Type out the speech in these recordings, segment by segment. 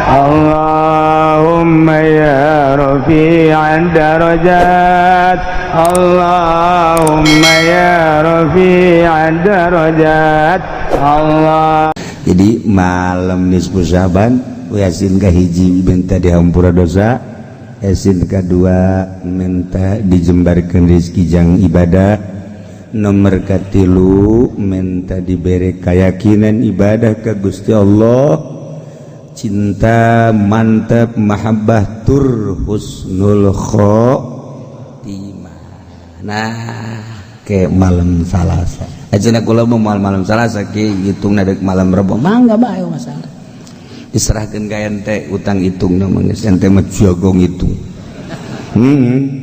Allahumma ya rafi'ad darajat, Allahumma ya rafi'ad darajat Allah. Jadi malam nisfu Syaban Yasin kahiji minta dihampura dosa, Yasin kedua minta dijembarkan rezeki jang ibadah, nomor katilu minta diberi keyakinan ibadah ke Gusti Allah, cinta mantap mahabbah tur husnul khotimah. Nah ke malam Salasa aja kula mau malam Salasa ke hitung nadek malam Rebo mangga bae masalah diserahkan ka ente utang hitung namanya ente mah jagong hitung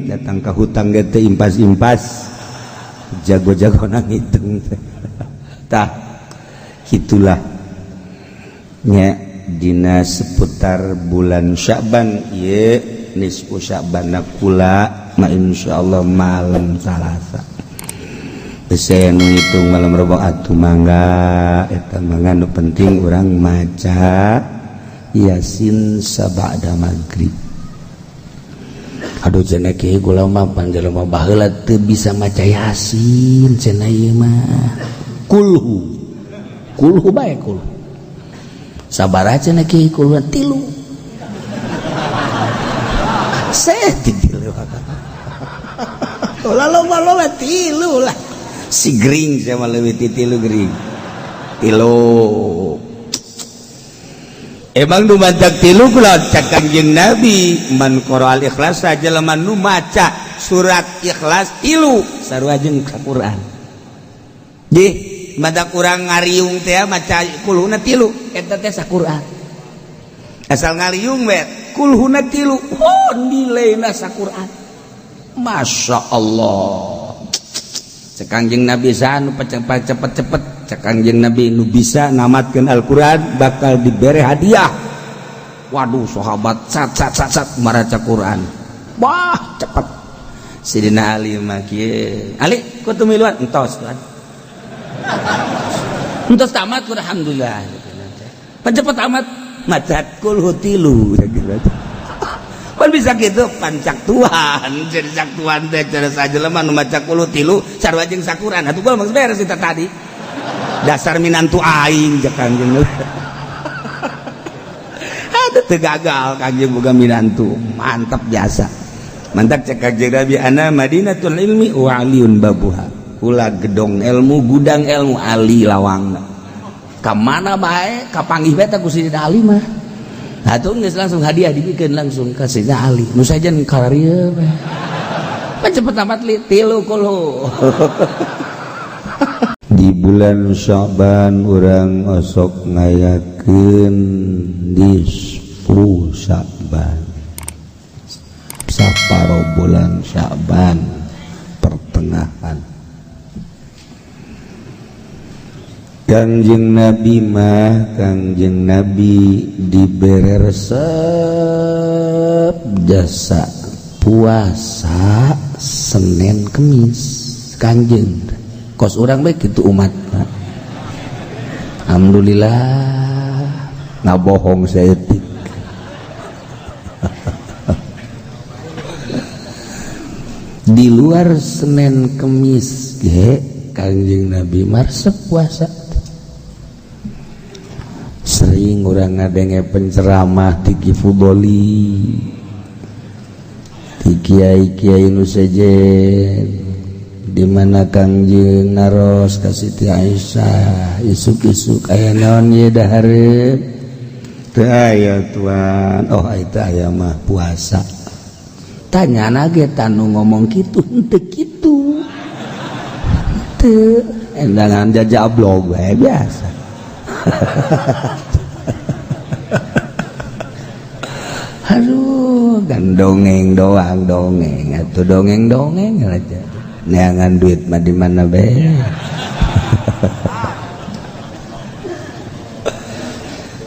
datang ke hutang gete impas-impas jago-jago nang hitung tah gitulah nya dina seputar bulan Sya'ban ieu nisfu Sya'ban kula ma insyaallah malam Salasa saya nu hitung malam Rebo atuh mangga eta mangga nu penting urang maca Yasin sabada maghrib. Aduh cenah kieu kula mah panjelema baheula teu bisa maca Yasin cenah ieu mah kulhu bae kulhu sabaraha cenah kieu kulhu 3 saya tilu ulah loba 3 lah si gering sama leuwih ti 3 gering 3 emang nu mantak 3 kula cak Kangjeng Nabi man qara al-ikhlas jelema nu maca surat ikhlas 3 sarua jeung Al-Qur'an di madak urang ngariung teh maca kulhuna 3 eta teh Al-Qur'an asal ngariung we kulhuna 3 oh nilaina Al-Qur'an Masya Allah cek Kangjeng Nabi sanu cepet-cepet cek Kangjeng Nabi nu bisa namatkeun Al-Qur'an bakal diberi hadiah. Waduh sahabat sat maraca Qur'an wah cepet Sidina Ali mah kieu Ali kudu miluan entos kan entos tamat alhamdulillah cepet tamat macat kulhu 3 pan bisa gitu pancak Tuhan jadi sak Tuhan teh cara sajelema nu maca kulhu 3 sarua jeung Al-Qur'an atuh gua mah beres eta tadi dasar minantu aing cek Kangjeng ada teu gagal Kangjeng boga minantu mantap biasa mantap cek Kangjeng Nabi ana madinatul ilmi wa aliyun babuha kula gedong ilmu gudang ilmu ali lawangna ka mana bae ka panggih bae ku Sidina Ali mah atuh geus langsung hadiah dibikeun langsung ka Sidina Ali nu sajen kararieu mah cepet amat li 3 kulhu di bulan Sya'ban urang osok ngayakeun nisfu Sya'ban saparo bulan Sya'ban pertengahan Kangjeng Nabi mah Kangjeng Nabi diberi resep jasa puasa Senin Kemis Kangjeng kos urang bae kitu umat alhamdulillah ngabohong saeutik di luar Senin Kemis ge Kangjeng Nabi marsep puasa sering urang ngadenge penceramah di Kifudoli di kiai-kiai nu sejen di mana Kangjeng naros ka Siti Aisyah isuk-isuk aya naon ieu dahareun teu aya tuan oh eta aya mah puasa tanyana ge tanu ngomong kitu henteu kitu teu endangan jajablog we biasa aduh kan dongeng doang dongeng atuh dongeng aja neangan duit mah di mana bae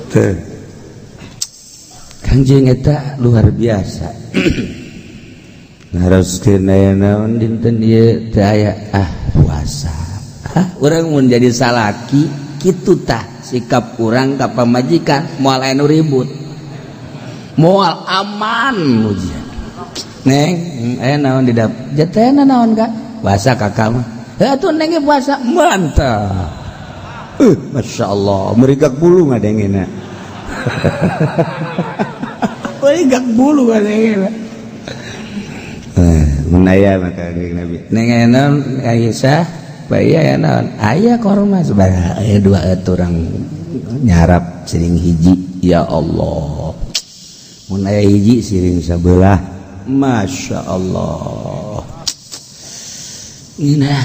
tuh Kangjeng eta luar biasa ngaroskeun aya naon dinten ieu teu aya puasa urang mun jadi salaki kitu tah sikap urang ka pamajikan moal anu ribut moal aman ujian neng naon didap jatena naon kak puasa kakak mah atuh neng ge puasa mantap Masya Allah merigak bulu ngadengena merigak bulu ngadengena menaya maka Nabi neng naon Aisyah bayi naon aya korma sebenarnya aya dua orang nyarap siring hiji ya Allah mun aya hiji siring sabelah Masya Allah inah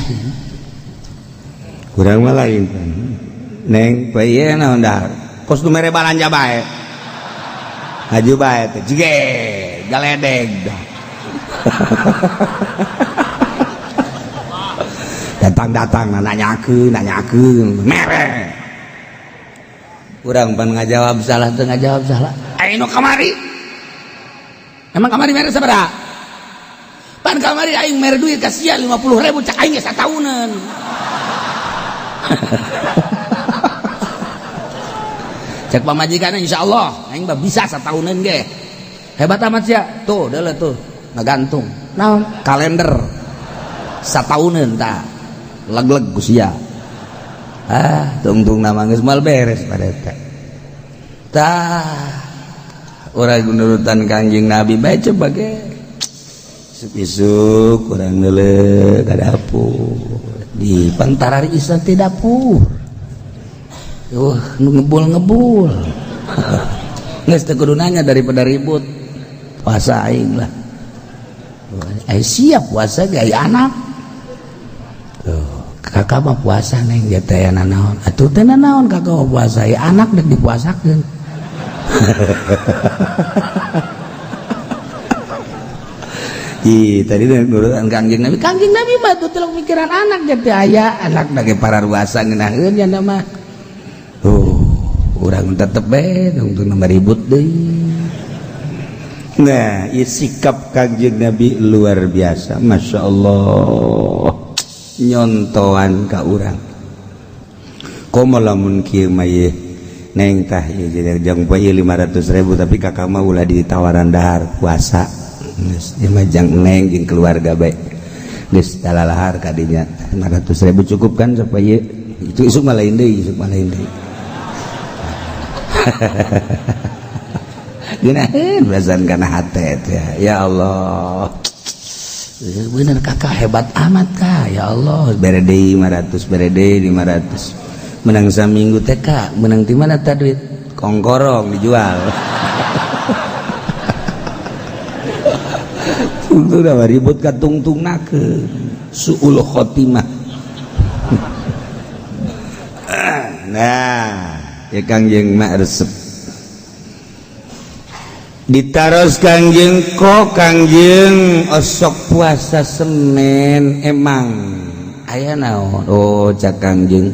kurang mah lain neng bayi naon dah kostum mere balanja bae haju bae teh jige galedeg dah datang nanyakeun mere urang pan ngajawab salah teu ngajawab salah aing nu kamari emang kamari mere sabaraha pan kamari aing mere duit ka sia 50.000 cak aing geus satauneun cek pamajikan insyaallah aing mah bisa satauneun ge hebat amat sia tuh deuleu tuh ngagantung naon kalender satauneun tah leg-leg ku sia tungtung nama geus mal beres pada teh tah urang nurutan Kangjeng Nabi bae coba ge isuk urang neuleuh ka dapur di pantarari isna teh dapur nu ngebul geus teu kudu nanya daripada ribut puasa aing lah siap puasa ge aya anak kakak mah puasa neng dia teh naon atuh teh naon kakak mah puasa ya anak dek dipuasakeun tadi nurutan Kangjeng Nabi mah tuh telok pikiran anak jadi aya anak dage para ruasa ngeunaheun nya mah urang tetep bae untuk nomor ribut deui. Nah, sikap Kangjeng Nabi luar biasa, Masya Allah, nyontoan ka urang. Komo lamun kieu mah ye neng tah ye jang poe 500.000 tapi kakak mah ulah ditawaran dahar puasa. Geus ieu mah jang neng jeung keluarga bae. Geus dalalahar ka dinya 500.000 cukup kan supaya itu isuk mah lain deui, isuk mah lain deui. Geunaheun berasan kana hate ya Allah. Bener kakak hebat amat kak ya Allah. Bere deui 500 bere deui 500 menang saminggu teh kak menang di mana teh duit kongkorong dijual. Untuk dah ribut ka tungtungnakeun suul khotimah. Nah ya Kangjeng mak resep ditaros Kangjeng kok Kangjeng osok puasa Senin emang aya naon cak Kangjeng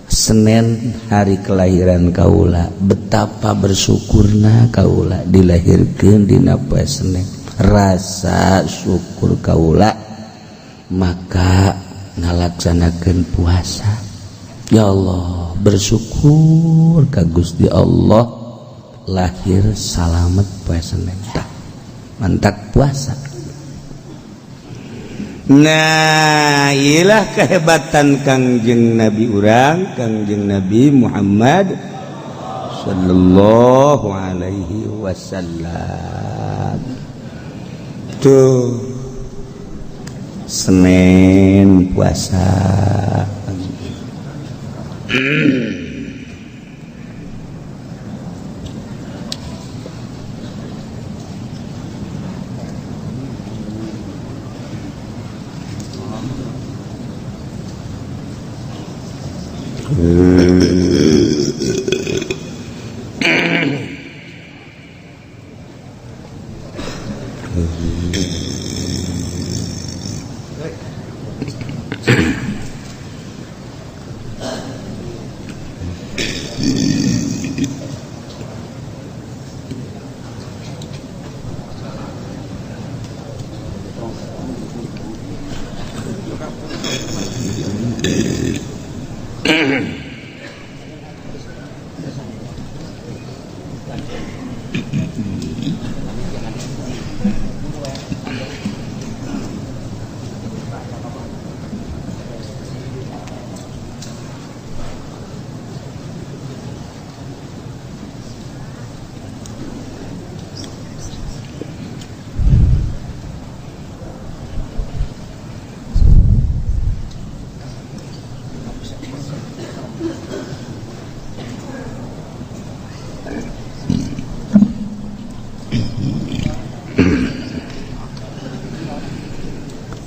Senin hari kelahiran kaula betapa bersyukurna kaula dilahirkeun dina poe Senin rasa syukur kaula maka ngalaksanakeun puasa ya Allah bersyukur ka Gusti Allah lahir salamet poe Senin mantap puasa. Nah iyalah kehebatan Kangjeng Nabi urang Kangjeng Nabi Muhammad sallallahu alaihi wasallam tuh Senin puasa.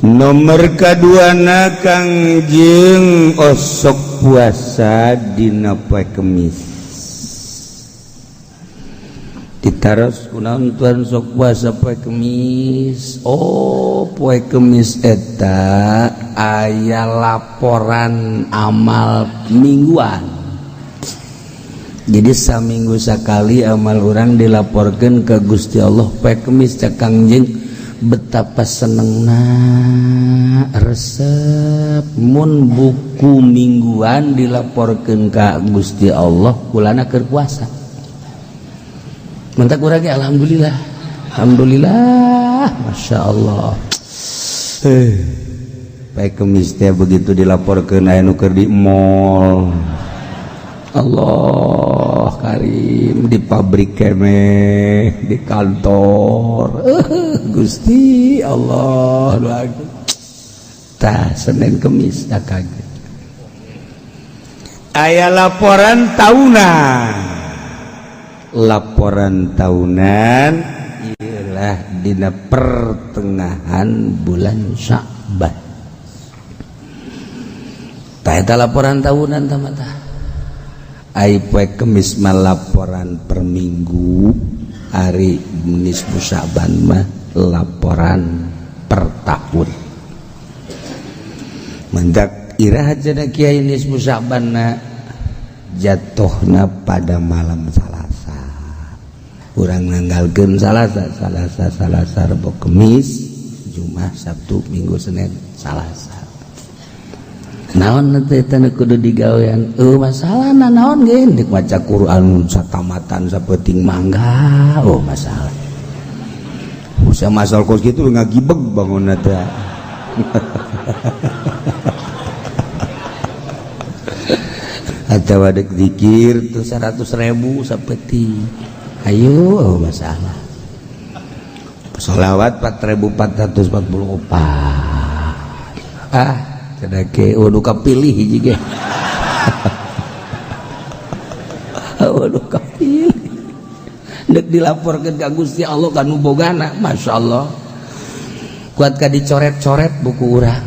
nomor kedua Kangjeng osok puasa dina poe Kemis ditaros kunaon tuan sok puasa poe Kemis. Oh poe Kemis eta aya laporan amal mingguan, jadi saminggu sakali amal orang dilaporkan ke Gusti Allah poe Kemis. Cak Kangjeng betapa senengna resep mun buku mingguan dilaporkan ke Gusti Allah kulana keur puasa. Mentak urang ge alhamdulillah, alhamdulillah, masya Allah. Poe Kemis teh begitu dilaporkan aya nu keur di mall, Allah karim, di pabrik kemeh, di kantor, Gusti Allah doaku. Tah Senin Kemis dah kaget. Aya laporan tahunan ialah dina pertengahan bulan Sya'ban. Tah eta laporan tahunan tah mata. Ai poe Kemis mah laporan per minggu, hari nisfu Sya'ban mah laporan per tahun. Mendak iraha cenah kiai nisfu Sya'ban na jatuhna pada malam Salasa. Urang nanggalkeun Salasa Rebo Kemis, Jumat Sabtu Minggu Senin Salasa. Naon teh teh kudu digawean? Masalahna naon ge? Dik maca Quran satamatan sapeting mangga. Masalah. Usaha masal kos kitu ngagibeg bangunna teh. Atawa dek zikir tuh 100.000 sapeting. Ayo masalah. Sholawat 4.444. Cadake udah kapilih hiji ge. Udah kapilih. Dek dilaporkeun ka Gusti Allah kanu bogana, masyaallah. Kuat ka dicoret-coret buku urang.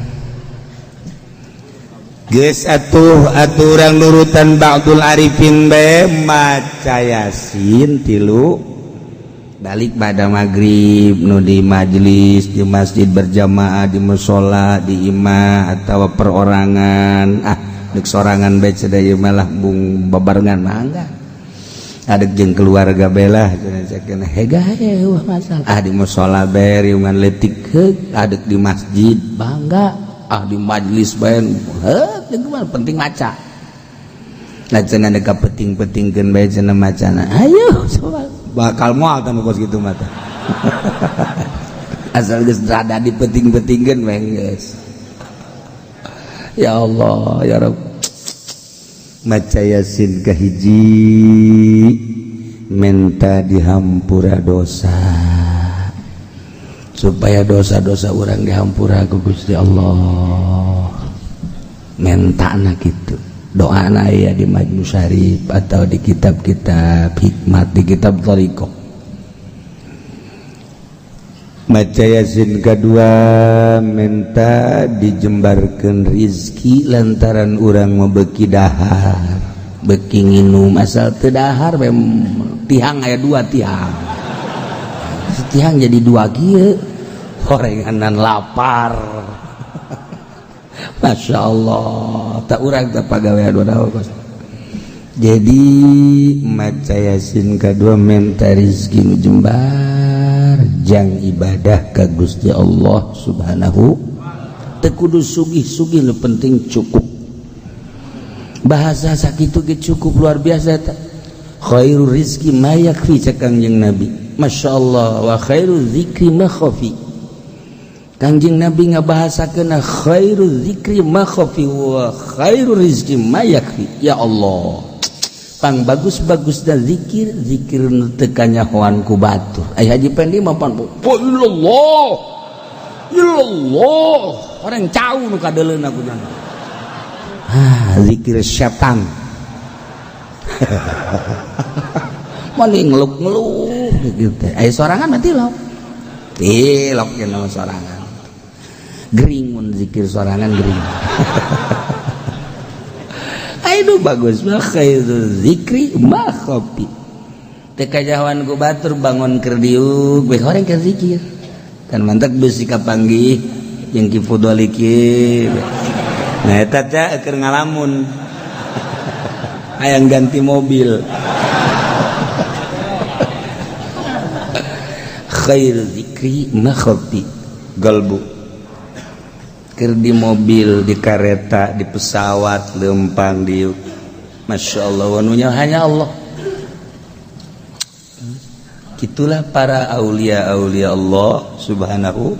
Geus atuh urang nurutan Ba'dul Arifin bae maca Yasin 3 balik pada maghrib nu di majelis di masjid berjamaah di mushola di imah atau perorangan dek sorangan bae cenah malah bung babarengan mangga adek jeung keluarga belah cenah hega masalah di mushola bae riungan leutik adek di masjid bangga di majelis bae penting maca nah cenah deka peting-petingkeun bae cenah macana ayo coba bakal moal tanu kos kitu mah asal geus rada dipeting-petingkeun bae geus. Ya Allah ya Rabb, maca Yasin kahiji minta dihampura dosa supaya dosa-dosa orang dihampura ku Gusti Allah. Mentana gitu. Doana aya di Majmu Syarif atau di kitab-kitab hikmat, di kitab thariqah. Maca Yasin kedua minta dijembarkeun rizki lantaran urang membeki dahar, beki nginum asal teu dahar tihang aya 2 tihang. Tihang jadi 2 kieu. Gorenganan lapar. Masya Allah. Tak urang tak pagawean wadau kos. Jadi maca Yasin kedua minta rizki jembar jang ibadah ka Gusti Allah subhanahu. Teu kudu sugih-sugih nu penting cukup. Bahasa sakitu ge cukup luar biasa ta. Khairul rizki ma yakfi cak Kangjeng Nabi. Masya Allah. Wa khairu zikri ma khafi. Kangjeng Nabi ngabahasakeun khairu zikri ma khafi wa khairu rizki ma yakfi. Ya Allah, pang bagus-bagusna zikir nu teu kanyahoan ku batur. Ai Haji Pendi mah pan illallah illallah orang cau nu kadeuleun aku nya. Zikir setan. Mani ngeluk-ngeluk gitu. Ai sorangan mah tilok. Tilok cenah sorangan. gering mun zikir sorangan gering. Aduh bagus mah itu zikri mah kopi. Teu kajawan ku batur bangun keur diuk we horeng keur zikir. Kan mantap beusi kapanggih jeung ki fudoli kieu. Nah eta teh keur ngalamun. Hayang ganti mobil. Khair zikri mah kopi galbu. Keur di mobil, di kereta, di pesawat, lempang di, masya Allah, wanunya hanya Allah. Gitulah para aulia Allah subhanahu.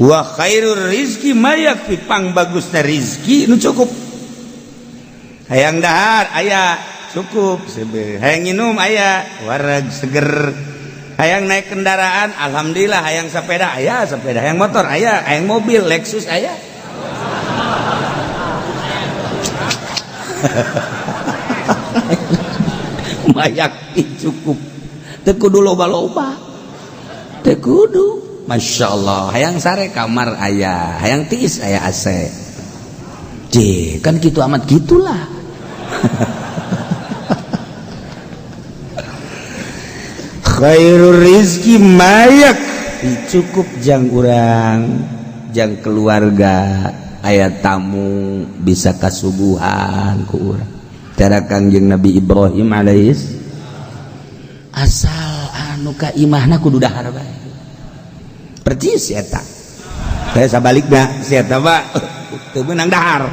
Wa khairur rizki mayakfi pang bagusna rizki nu cukup. Hayang dahar aya cukup, hayang minum aya wareg seger. Hayang naik kendaraan, alhamdulillah. Hayang sepeda, aya sepeda. Hayang motor, aya. Hayang mobil, Lexus, aya. Mayak cukup. Teu kudu loba-loba. Teu kudu. Masya Allah. Hayang sare kamar aya. Hayang tiis aya AC. Kan gitu amat gitulah. Khairul rizki mayak cukup jang urang jang keluarga aya tamu bisa kasuguhan ku urang tara Kangjeng Nabi Ibrahim alaihis asal anu ka imahna kudu dahar bae percis eta saya sabalikna si eta mah teu meunang dahar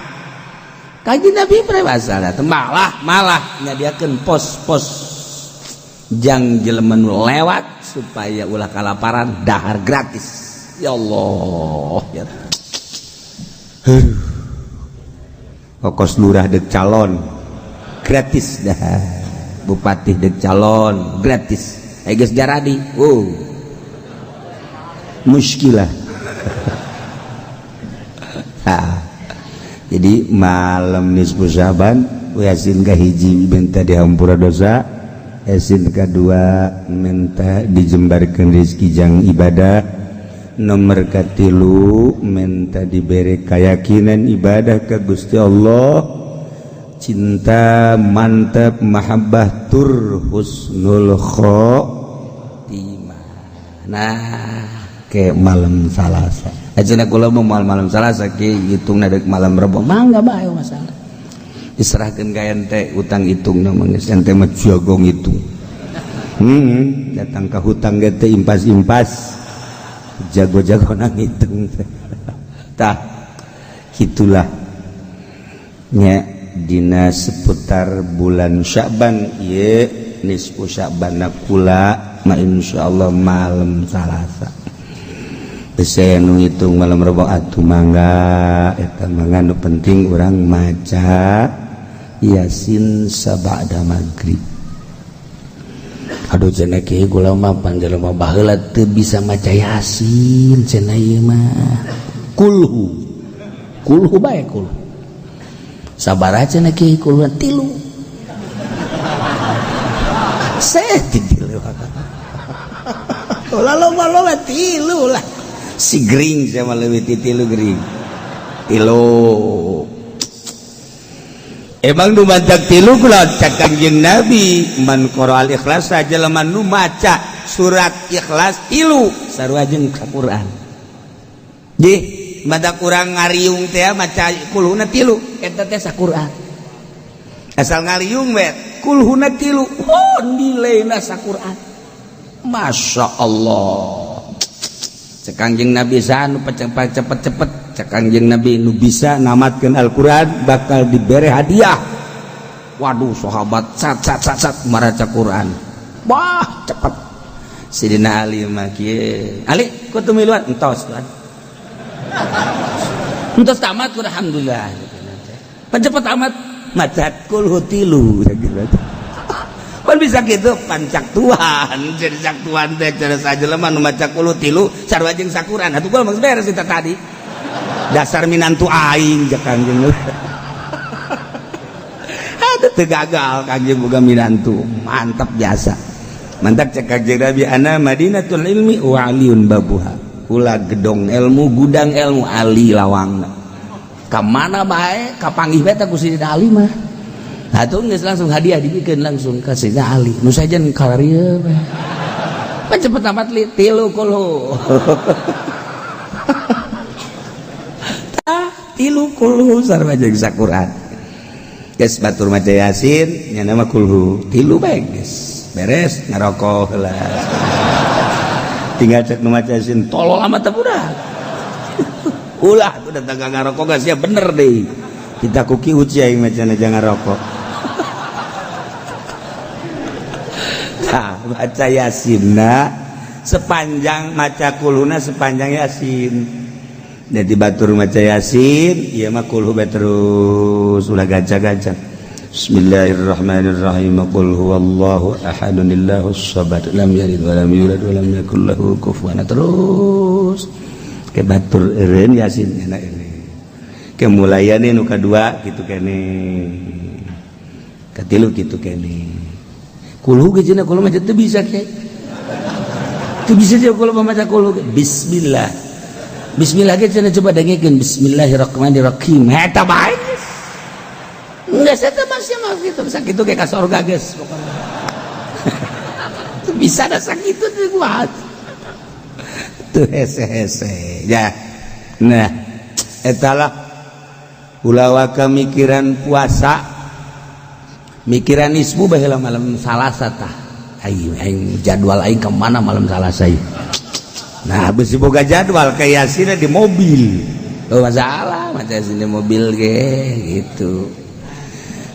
Kangjeng Nabi prewasana teu malah nyadiakeun pos-pos jang jelema nu lewat supaya ulah kalaparan dahar gratis. Ya Allah ya. Ongkos lurah dek calon gratis dah. Bupati dek calon gratis. Geus jaradi. Muskilah. Jadi malam nisfu Syaban Yasin kahiji minta dihampura dosa. Yasin kedua minta dijembarkan rezeki jang ibadah. Nomor katilu minta diberi keyakinan ibadah ke Gusti Allah. Cinta mantap mahabbah tur husnul khotimah. Nah ke malam Salasa ajeuna kula mau malam Salasa ke hitungna deuk malam Rebo mangga bae masalah. Diserahkan ka ente utang hitung namanya ente mah jagong hitung datang ke hutang ge teh impas-impas jago-jago nang hitung tah gitulah nya dina seputar bulan Sya'ban ieu nisfu Sya'ban kula ma insyaallah malam Salasa saya nu hitung malam Rebo atuh mangga eta mangga nu penting urang maca Yasin sabada maghrib. Aduh cenah kieu kula mah panjelema baheula teu bisa maca Yasin cenah ieu mah. Kulhu bae kulhu. Sabaraha cenah kieu kulhu 3. Saya tilu. Ulah loba 3 lah. Si gering sama leuwih ti 3 gering. 3 Emang nu maca 3 kula cak Kangjeng Nabi man qara al ikhlas jelema nu maca surat ikhlas 3 sarua jeung Al-Qur'an. Nggih, madak urang ngariung teh maca kulhuna 3 eta teh Al-Qur'an. Asal ngariung we kulhuna 3 oh nilaina Al-Qur'an. Masya Allah. Cak Kangjeng Nabi sanu cepet-cepet cak Kangjeng Nabi nu bisa namatkeun Al-Qur'an bakal diberi hadiah. Waduh sahabat sat maraca Qur'an. Wah cepet. Sidina Ali mah kieu. Ali kudu miluan entos kan. Entos tamat kudu alhamdulillah. Pan cepet tamat maca kulhu 3 gitu. Pan bisa gitu pancak Tuhan jadi sak Tuhan teh cara sajelema nu maca kulhu 3 sarua jeung Al-Qur'an. Atuh kula mah beres eta tadi. Dasar minantu aing jak Kangjeng. Aduh teu gagal Kangjeng boga minantu. Mantap biasa. Mantap cek Kangjeng Nabi ana Madinatul ilmi wa aliyun babuha. ulah gedong ilmu gudang ilmu ali lawangna ka mana bae kapanggih bae ku Sayyidina Ali mah atuh geus langsung hadiah dibikeun langsung ka Sayyidina Ali nu sajen kararieu bae cepet amat li 3 kulhu 3 kulhu sareng jeung saquran geus batur maca yasin nya nama kulhu 3 bae geus beres ngarokok heula tinggal cek nu maca yasin tolol amat teh budak ulah tuh datang ka ngarokok geus ya bener deh kita kuki uci aing macana jangan ngarokok nah baca yasinna sepanjang maca kulhuna sepanjang yasin jadi batur maca yasin ieu mah kulhu bae terus ulah gaca-gaca Bismillahirrahmanirrahim qul huwallahu ahadun illahus samad lam yalid wa lam yulad wa lam yakul lahu kufuwan terus ke batur eureun yasin nya ini ke mulayana nu kadua kitu kene katilu kitu kene kulhu ge cenah kulhu mah teu bisa kiai teu bisa je kulhu maca kulhu bismillah bismillah ge cenah coba dengekeun bismillahirrahmanirrahim eta bae enggak saya masih mah gitu sakitu kayak ka surga geus pokona bisa da sakitu teh kuat tuh hese-hese ya nah etalah ulah kamikiran puasa mikiran isbu baheula malam Salasa tah aing jadwal aing ke mana malam Salasa ieu nah beusi boga jadwal kayak yasin di mobil oh masalah maca yasin di mobil ge gitu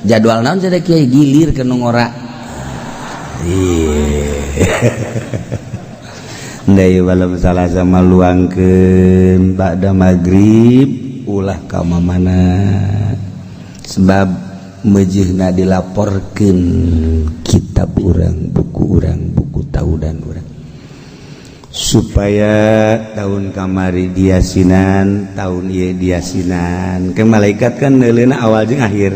jadwal naon cenah kiai gilir ke nu ngora ndai malam Salasa maluangkeun ba'da magrib ulah ka mamana sebab mejihna dilaporkeun kitab urang buku taudan urang supaya tahun kamari diasinan tahun ieu diasinan ke malaikat kan neuleuna awal jeung akhir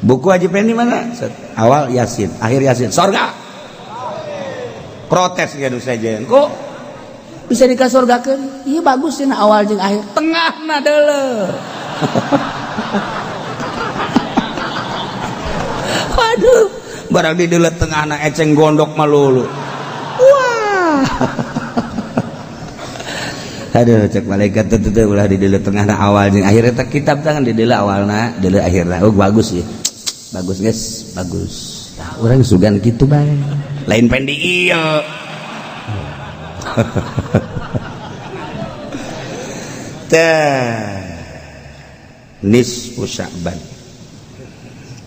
buku Haji Pendi mana awal yasin akhir yasin sorga protes gaduh saja kok bisa dikasorgakeun ieu bagus cenah awal jeung akhir tengahna deuleu waduh barang di deuleu tengahna eceng gondok malulu wah aduh cek malaikat teu ulah di deuleu tengahna awal jeung akhir eta kitab tangan di deuleu awalna deuleu akhirna oh bagus ya bagus guys bagus nah, urang sugan kitu bae lain pendi ieu nisfu Sya'ban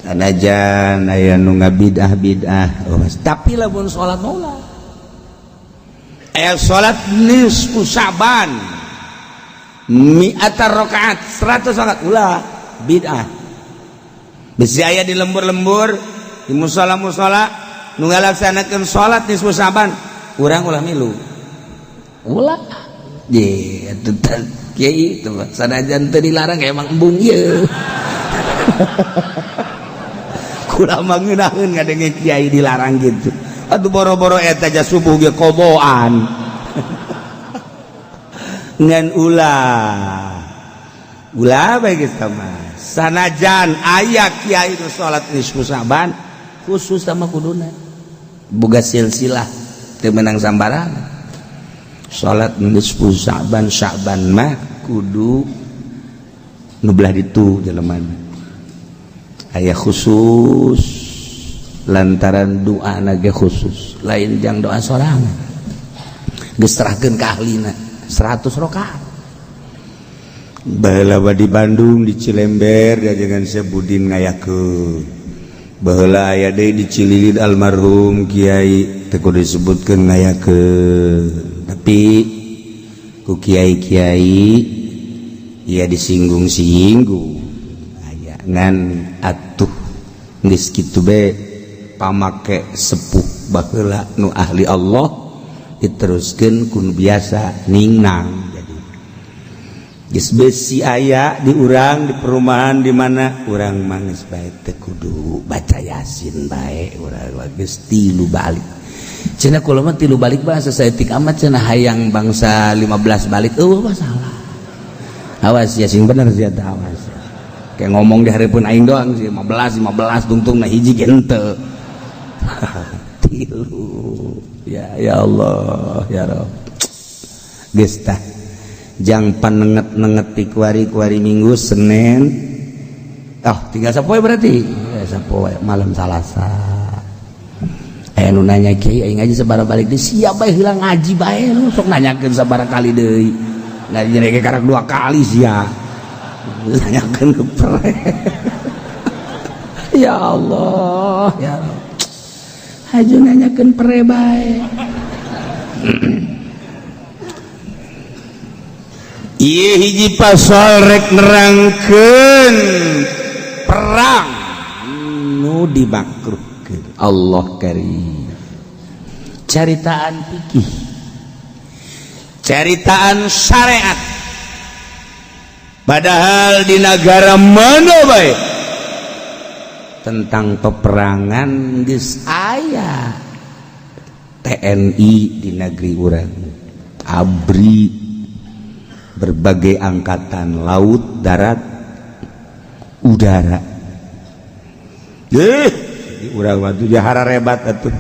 sanajan aya nu ngabidah-bidah tapi lamun salat maula aya salat nisfu Sya'ban 100 rakaat 100 rakaat ulah bid'ah bisi aya di lembur-lembur di musala-musala nu ngalaksanakeun salat nisfu Sya'ban urang ulah milu ulah ye atuh kiai teh sanajan teu dilarang emang embung ieu kulah mah ngeunaheun ngadenge kiai dilarang gitu atuh boro-boro eta ja subuh ge qodoan ngan ulah bae geus mah sanajan aya kiai nu salat nisfu Sya'ban khusus sama kuduna boga silsilah teu meunang sambarangan salat nisfu Sya'ban mah kudu nu belah ditu jelemana aya khusus lantaran doa ge khusus lain jang doa sorangan geus serahkeun ka ahlina 100 rakaat baheula di Bandung di Cilember jajangan Sebudin ngayakeun baheula aya deui di Cililin almarhum Kiai teu kudu disebutkeun ngayakeun tapi ku kiai-kiai ya disinggung-singgung aya ngan atuh geus kitu bae pamake sepuh baheula nu ahli Allah diteruskeun kun biasa ningnang jadi geus besi aya di urang di perumahan di mana urang mah geus bae teu kudu baca yasin bae urang geus 3 balik cenah kula mah 3 balik bahasa saeutik amat cenah hayang bangsa 15 balik masalah. Awas ya sing bener sia teh awas. Kayak ngomong di hareupeun aing doang sih 15 tungtungna hiji ge henteu. 3 ya Allah ya Rabb. Geus tah jang panenget-nenget ti kuari Minggu Senin. Tinggal sapoe berarti. Ya sapoe malam Salasa. Nu nanya kiai aing aja sabaraha balik deui sia bae heula ngaji bae lu sok nanyakeun sabaraha kali deui. Ngaji ge karek 2 kali sia. Nanyakeun ke pere. Ya Allah ya Rabb. Hajo nanyakeun pere bae. Ieu hiji pasal rek nerangkeun perang nu dimakruhkeun Allah karim. Caritaan fikih, caritaan syariat. Padahal di negara mana bae tentang peperangan geus aya TNI di negeri urang, ABRI, berbagai angkatan laut, darat, udara. Urang waktu jahara rebat atuh.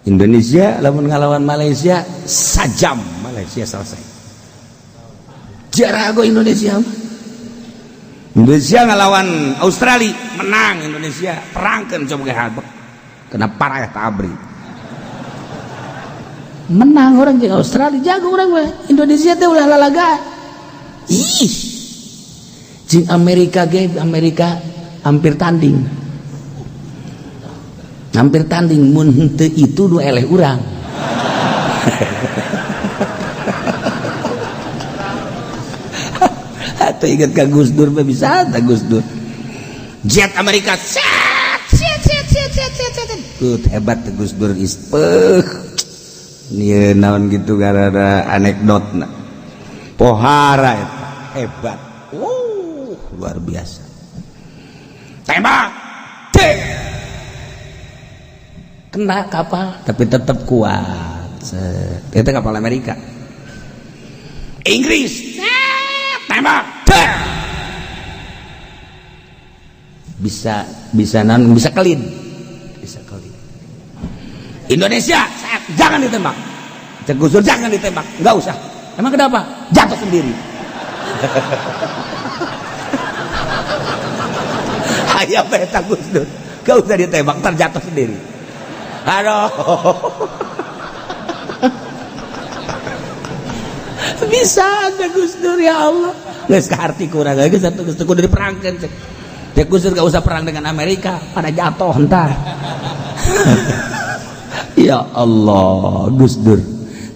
Indonesia lamun ngalawan Malaysia sajam Malaysia selesai. Jarago Indonesia ngalawan Australia menang Indonesia, perangkeun coba habek kena parah eta ABRI. Menang orang jeung Australia jago orang mah. Indonesia teh ulah lalaga. Ih. Jeung Amerika hampir tanding. Hampir tanding mun henteu itu nu eleh urang. Atuh inget ka Gus Dur mah bisa ta Gus Dur. Jet Amerika set. Hebat Gus Dur ispeuh. Nih naon gitu gara-gara anekdotna pohara eta hebat, luar biasa. Tembak kena kapal tapi tetap kuat. Itu kapal Amerika. Inggris tembak bisa kelin. Indonesia jangan ditembak. Cek Gus Dur jangan ditembak, enggak usah. Emang kenapa? Jatuh sendiri. Hayang beta Gus Dur, enggak usah ditembak, terjatuh sendiri. Aduh. Bisa ada Gus Dur ya Allah. Geus ka harti kurang geus satu Gus Dur kudu diperangkeun cek. Cek Gus Dur enggak usah perang dengan Amerika, pada jatuh entar. Ya Allah, Gus Dur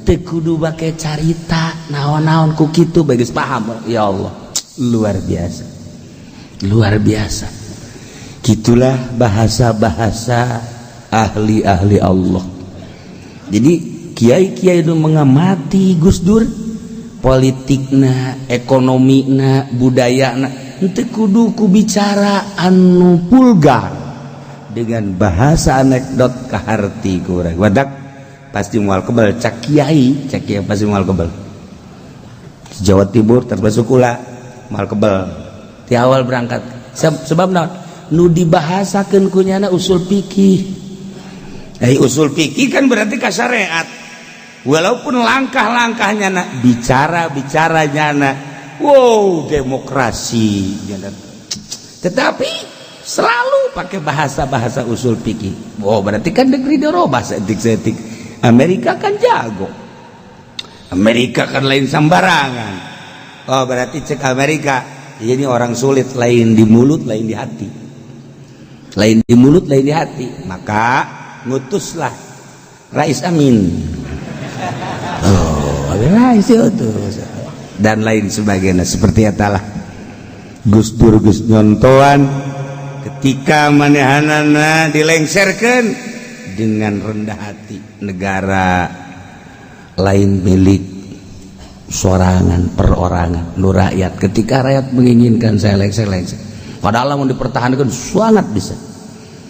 teu kudu bake carita naon-naon ku kitu bae geus paham. Ya Allah, luar biasa. Luar biasa. Gitulah bahasa-bahasa ahli-ahli Allah. Jadi kiai-kiai itu mengamati Gus Dur, politikna, ekonomina, budayana, henteu kudu ku bicara anu vulgar. Dengan bahasa anekdot kaharti kurang wadak pasti mual kebal cak kiai pasti mual kebal. Jawa Timur termasuk kula mual kebal ti awal berangkat sebab naon nu dibahasakeun ku nyana usul fikih. Usul fikih kan berarti ka syariat, walaupun langkah-langkahnya na bicara nyana demokrasi nyana. Tetapi selalu pakai bahasa usul fikih. Berarti kan negeri dirobah seetik-seetik. Amerika kan jago. Amerika kan lain sembarangan. Berarti cek Amerika ini orang sulit, lain di mulut, lain di hati. Lain di mulut, lain di hati. Maka ngutuslah Rais Amin. Rais utus dan lain sebagainya seperti itulah. Gus Dur Gus nyontoan ketika manehanana dilengserkan dengan rendah hati, negara lain milik sorangan perorangan nu rakyat. Ketika rakyat menginginkan saya lengser padahal mau dipertahankan sangat bisa,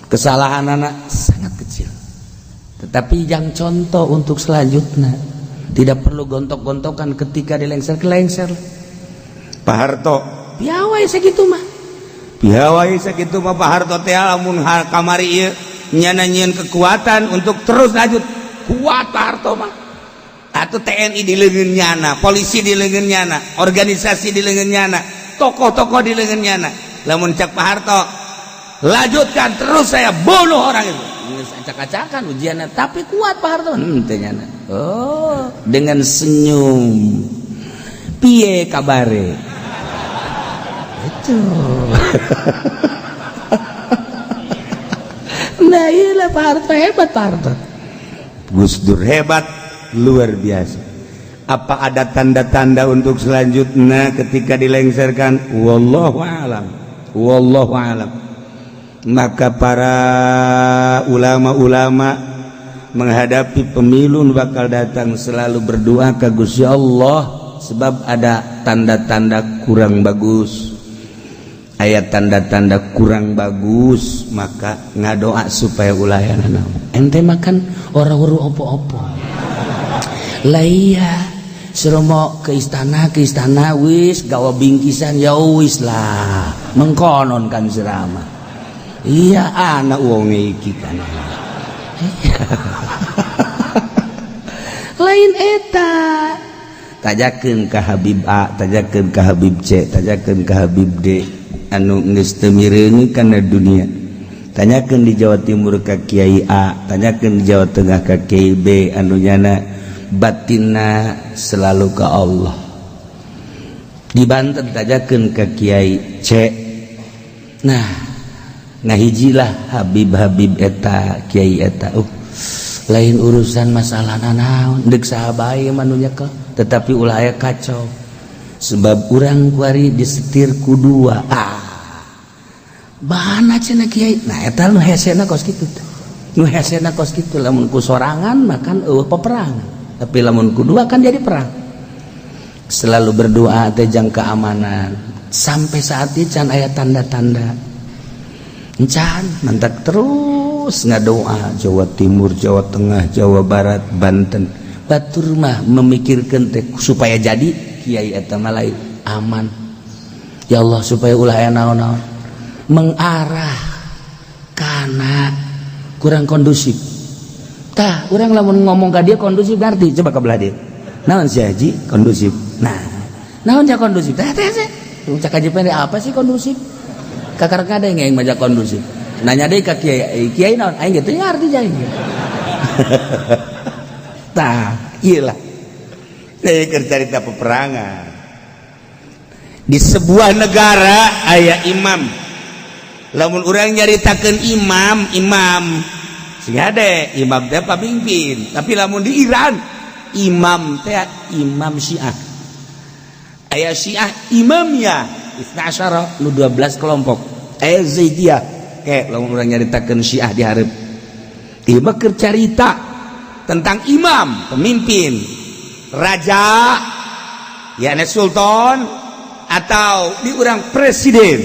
kesalahan anak sangat kecil Tetapi yang contoh untuk selanjutnya tidak perlu gontok-gontokan ketika dilengser ke lengser. Pak Harto piawai segitu mah Pak Harto teh lamun kamari ieu nyana nyieun kekuatan untuk terus lanjut kuat Pak Harto mah. Atuh TNI di leungeun nyana, polisi di leungeun nyana, organisasi di leungeun nyana, tokoh-tokoh di leungeun nyana. Lamun cak Pak Harto lanjutkan terus saya bunuh orang itu. Acak-acakan ujiannya tapi kuat Pak Harto. Nyana. Oh, dengan senyum. Piye kabare? Itu. Nah, iyalah Pak Harto hebat Pak Harto. Gus Dur hebat luar biasa. Apa ada tanda-tanda untuk selanjutnya ketika dilengserkan? Wallahu alam. Maka para ulama-ulama menghadapi pemilu bakal datang selalu berdoa ke Gusti Allah, sebab ada tanda-tanda kurang bagus. Ayat tanda-tanda kurang bagus, maka ngadoa supaya ulayana. Ente makan orang-orang opo-opo. Lah iya, seromo ke istana wis gawa bingkisan ya wis lah. Mengkonon kan serama. Iya anak wong iki kan. Lain eta. Tajakeun ka Habib A, tajakeun ka Habib C, tajakeun ka Habib D. Anu geus teu mireung kana dunia. Tanyakeun di Jawa Timur ka Kiai A, tanyakeun di Jawa Tengah ka Kiai B, anu nyana batinna selalu ke Allah. Di Banten tajakeun ka Kiai C. Nah, ngahijilah Habib eta Kiai eta. Lain urusan masalah naon deuk saha bae manunya ke, tetapi ulah aya kacau. Sebab urang kuari disetir ku dua. Bahana cenah Kiai. Nah eta nu hesena kos kitu. Nu hesena kos kitu lamun ku sorangan makan eueuh peperangan. Tapi lamun ku dua kan jadi perang. Selalu berdoa teh jang keamanan. Sampai saat itu can aya tanda-tanda. Encan mantak terus ngadoa Jawa Timur, Jawa Tengah, Jawa Barat, Banten. Batur mah memikirkeun teh supaya jadi Kiai eta mah aman. Ya Allah supaya ulah aya naon-naon mengarah kana kurang kondusif. Tah, urang lamun ngomong ka dia kondusif ngarti, coba ka belah dia. Naon si Haji kondusif. Nah, naon ja kondusif? Teh cak Haji pendek apa sih kondusif? Kakar kada yang maja kondusif. Nanya deui ka Kiai naon? Aing teh ngarti jai. Tah, iyalah. Keur carita peperangan. Di sebuah negara aya imam. Lamun urang nyaritakeun imam sing ade imam teh pamimpin, tapi lamun di Iran imam teh imam Syiah. Aya Syiah imamnya Isna Asyara nu 12 kelompok. Aya Zaidiyah ke lamun urang nyaritakeun Syiah di hareup. Ieu mah keur carita tentang imam, pemimpin, raja, yakni sultan atau di urang presiden,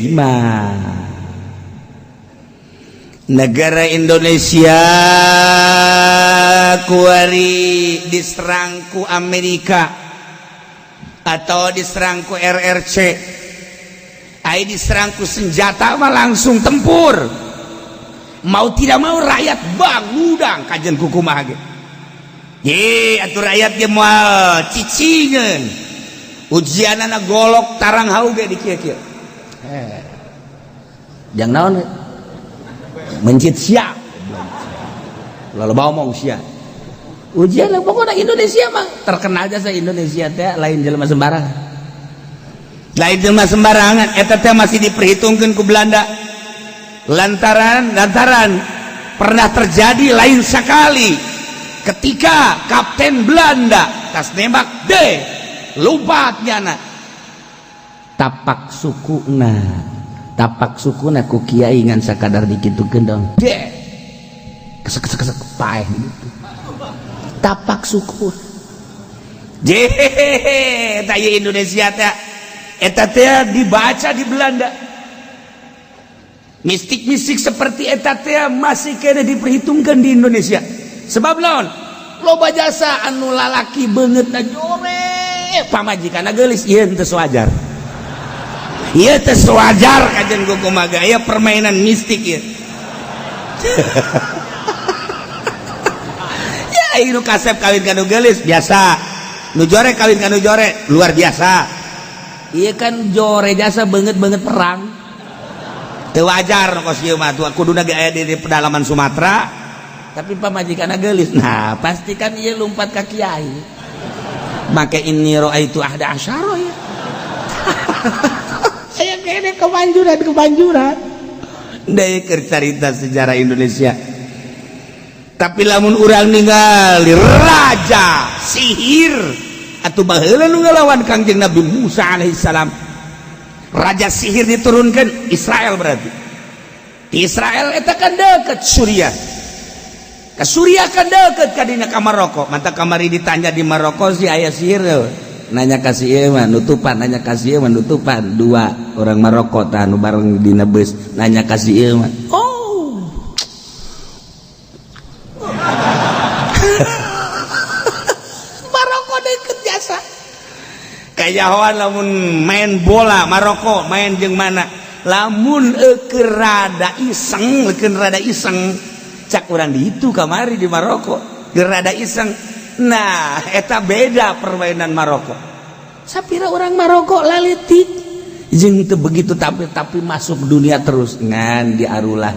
imam. Negara Indonesia kuari diserang ku Amerika atau diserang ku RRC, ai diserang ku senjata mah langsung tempur. Mau tidak mau rakyat bangudang kajen ku kumaha ge. Ye atuh rakyat ge moal cicingeun. Ujianana golok tarang hau ge di kieu-kieu. Jang naon? Mencit sia. Lalu ngomong sia. Ujian lah pokoknya Indonesia mah terkenal aja Indonesia teh lain jelema sembarangan. Lain jelema sembarangan eta teh masih diperhitungkeun ku Belanda. Lantaran pernah terjadi lain sekali ketika Kapten Belanda tas nembak lupatnya tapak sukuna ku kiai ngan sakadar dikitukeun dong kesek paeh gitu tapak suku jehehe eta Indonesia teh eta teh dibaca di Belanda. Mistik-mistik seperti eta teh masih kena diperhitungkan di Indonesia. sebab naon loba jasa anu lalaki beungeut na jore pamajikanna geulis ieu teu wajar. Ieu teh wajar kajen kumaha aya permainan mistik ieu. Ya ieu kasep kawin ka nu geulis biasa. Nu jore kawin ka nu jore luar biasa. Ieu kan jore jasa beungeut perang. Teu wajar kos ieu mah kuduna ge aya di pedalaman Sumatera tapi pamajikanna geulis. Nah, pastikan ieu lumpat ka kiai. Make inni raaitu ahda asyara ya. Saya kene kebanjuran deui keur carita sejarah Indonesia. Tapi lamun urang ningali raja sihir atuh baheula nu ngalawan Kangjeng Nabi Musa alaihissalam. Raja sihir diturunkan Israel berarti. Di Israel eta kan deket Suriah. Ka Suriah kan deket ka dina ka Maroko. Manta kamari ditanya di Maroko si aya sihir. Nanya kasih ieu mah nutupan, nanya kasih ieu mah nutupan. Dua orang Maroko tah nu bareng dina beus nanya kasih ieu mah. Oh. Maroko deket jasa. Kayahoan lamun main bola Maroko main jeung mana? Lamun keur rada iseng, cak urang di itu kamari di Maroko, keur rada iseng. Nah, eta beda permainan Maroko. Sapira orang Maroko laletik jeung teu begitu tapi masuk dunia terus ngan diarulah.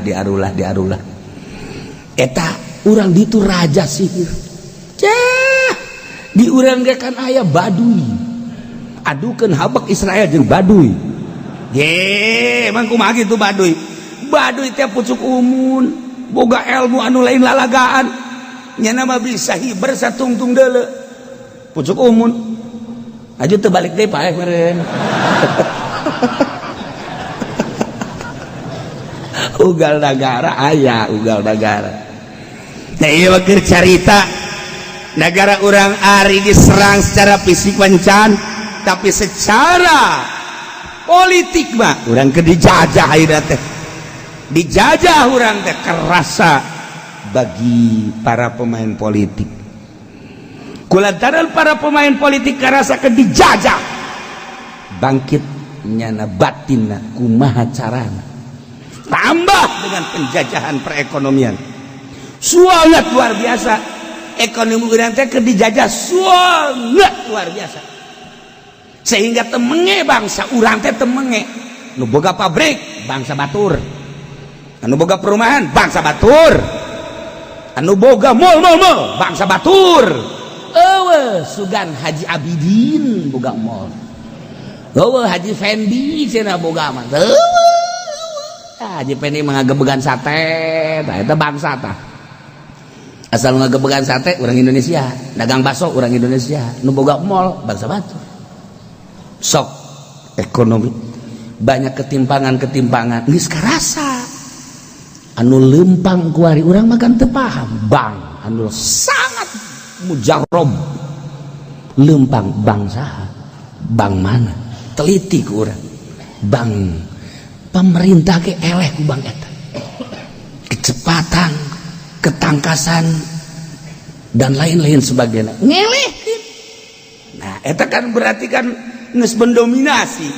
Eta urang ditu raja sihir. Cah, di urang ge kan aya Baduy. Adukeun habak Israel jeung Baduy. Ge, emang kumaha kitu Baduy? Baduy teh pucuk umun, boga ilmu anu lain lalagaan. Nyana mah bisa hiber satungtung deuleu. Pucuk umun. Aju teu balik deui paeh meureun. Ugal negara aya, ugal negara. Nah ieu mah keur carita negara urang ari diserang secara fisik wancan, tapi secara politik mah urang keur dijajah ayeuna teh. Dijajah urang teh kerasa bagi para pemain politik. Kulantaran para pemain politik karasakeun dijajah, bangkit nyana batinna kumaha carana. Tambah dengan penjajahan perekonomian. Sangat luar biasa. Ekonomi urang teh keur dijajah sangat luar biasa. Sehingga temenge bangsa urang teh temenge. Nu boga pabrik bangsa batur. Anu boga perumahan bangsa batur. Anu boga mall bangsa batur. Eueuh sugan Haji Abidin boga mall. Eueuh Haji Fendi cenah boga mah. Haji Fendi ngagebegan sate, tah eta bangsa tah. Asal ngagebegan sate urang Indonesia, dagang bakso urang Indonesia, nu boga mall bangsa batur. Sok ekonomi banyak ketimpangan geus karasa. Anu lempang kuari urang mah kan teu paham. Bang anu sangat mujarab lempang bangsa bang mana teliti ku urang bang pemerintah ke eleh ku bang eta kecepatan ketangkasan dan lain-lain sebagainya ngelehkeun. Nah eta kan berarti kan geus mendominasi.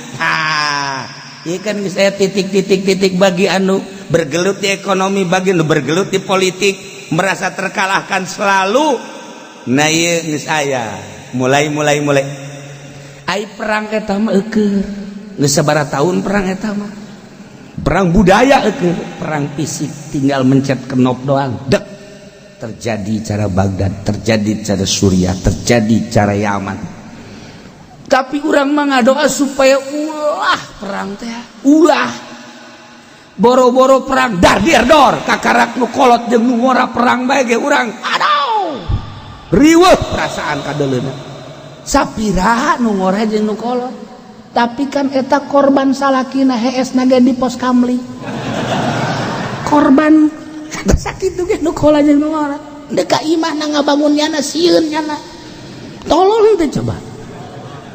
Ieu kan geus aya titik bagi anu bergelut di ekonomi, bagi anu bergelut di politik, merasa terkalahkan selalu. Nah ieu geus aya mulai ai perang eta mah eukeur. Geus sabaraha taun perang eta mah? Perang budaya eukeur, perang fisik tinggal mencet kenop doang. Dek terjadi cara Baghdad, terjadi cara Suriah, terjadi cara Yaman. Tapi urang mah ngadoa supaya ulah perang teh, ulah boro-boro perang dar kakarak nu kolot jeung nu ngora perang bae ge urang aduh riweuh perasaan kadeuleuna. Sapira nu ngora jeung nu kolot, tapi kan eta korban salakina hees naga di pos kamli. Korban kada sakitu ge nu kolot jeung nu ngora. Deuk ka imah na ngabangun nyana sieun nyana. Tolong teh coba.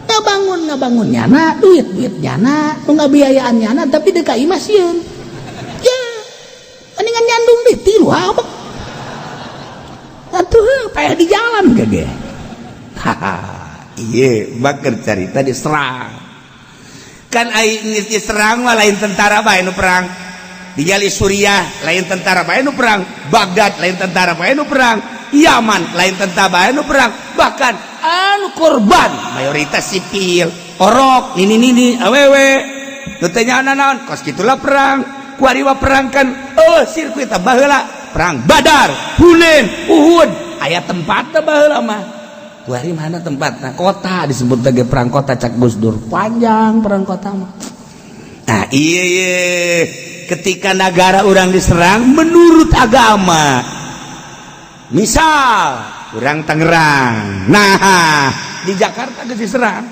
Ngabangun nyana, duit nyana, nu ngabiayaan nyana tapi deuk ka imah sieun. Ya. Mendingan nyandung deh tilu apa? atuh payah di jalan kage. Iya bakar cerita diserang kan aing diserang mah lain tentara bae nu perang di Jali Suriah lain tentara bae nu perang Baghdad lain tentara bae nu perang Yaman lain tentara bae nu perang bahkan anu korban mayoritas sipil orok nini awewe nu teh nyaana naon kos kitulah perang kuariwa perang kan sirkuit baheula perang Badar Hunain Uhud aya tempatna baheula mah kuari mana tempatnya kota disebut sebagai perang kota cak Gus Dur panjang perang kota mah. Nah iya ketika negara orang diserang menurut agama misal orang Tangerang nah di Jakarta geus diserang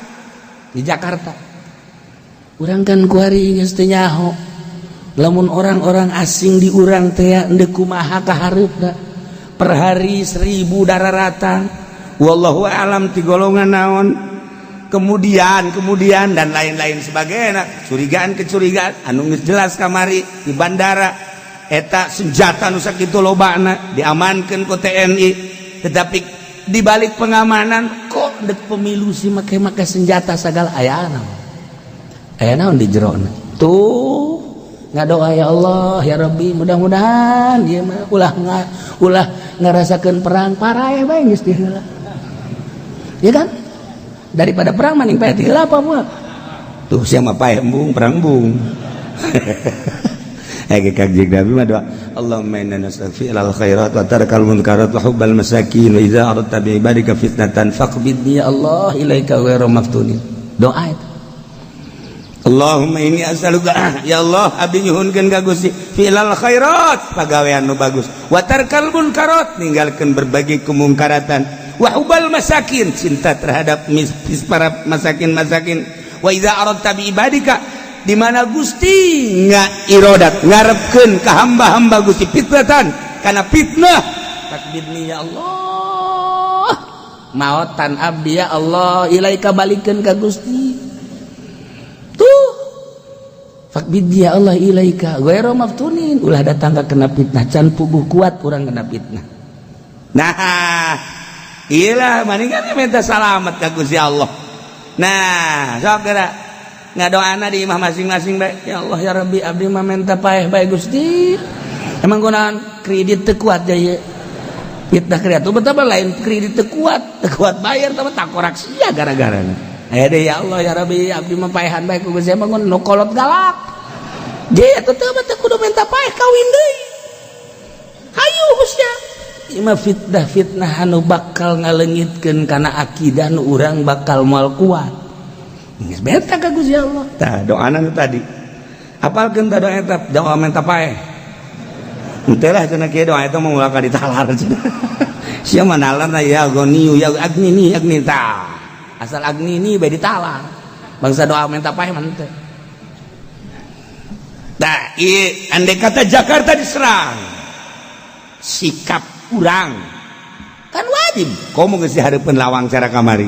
di Jakarta orang kan kuari geus teu nyaho lamun orang-orang asing di urang teh endeu kumaha kahareupna per hari 1000 dararatan wallahu alam ti golongan naon kemudian dan lain-lain sebagainya kecurigaan anu geus jelas kamari di bandara eta senjata nu sakitu lobana diamankeun ku TNI tetapi di balik pengamanan kok dek pemilu si make senjata segala aya naon di jerona tuh ngadoa ya Allah ya Rabbi mudah-mudahan ieu mah ulah ngarasakeun perang parah bae geus diheula ya kan daripada perang maning payah ti heula apa moal tuh sia mah payah embung perang embung aya kagjig Nabi mah doa Allahumma inna nastaghfiruka khairat wa tarkal munkarat wa hubbal masakin wa idza aradta bi ibadika fitnatan faqbidni ya Allah ilaika ghairu maftunin doa itu Allahumma inni as'aluka ya Allah abdi nyuhunkeun ka Gusti fi'lal khairat pagawean nu bagus wa tarkal munkarat ninggalkeun berbagai kemungkaratan wa hubal masakin cinta terhadap para masakin wa idza aradta bi ibadika di mana Gusti irodat ngarepkeun ka hamba-hamba Gusti fitnatan kana fitnah takbirni ya Allah maotan abdi ya Allah ilaika balikeun ka Gusti tuh fakbid ya Allah ilaika ghairu maftunin ulah datang ka kena fitnah can puguh kuat urang kena fitnah nah iyalah maningan minta salamet ka Gusti Allah. Nah, sok geura ngadoana di imah masing-masing bae. Ya Allah ya Rabbi abdi mah minta paeh bae Gusti. Emang kunaon kredit teu kuat ya ieu. Fitnah kreatur betapa lain kredit teu kuat bayar tapi tak korak sia gara-garana. Aya deh ya Allah ya Rabbi abdi mah paehan bae ku Gusti emang nu kolot galak. Ge atuh teu mah teu kudu minta paeh kawin deui. Hayu Gusti. Ima fitnah anu bakal ngalengitkeun kana akidah nu urang bakal moal kuat. Geus beta ka Gusti Allah. Tah doana nu tadi. Apalkeun tah doa eta doa minta paeh. Henteu lah cenah kieu doa eta mah ulah ka ditalar cenah. Sia mah nalarna ya goniyu ya agnini agnita. Asal agnini bae ditalar. Bangsa doa minta paeh mah henteu. Tah ieu andai kata Jakarta diserang. Sikap kurang kan wajib komo geus dihareupeun lawang cara kamari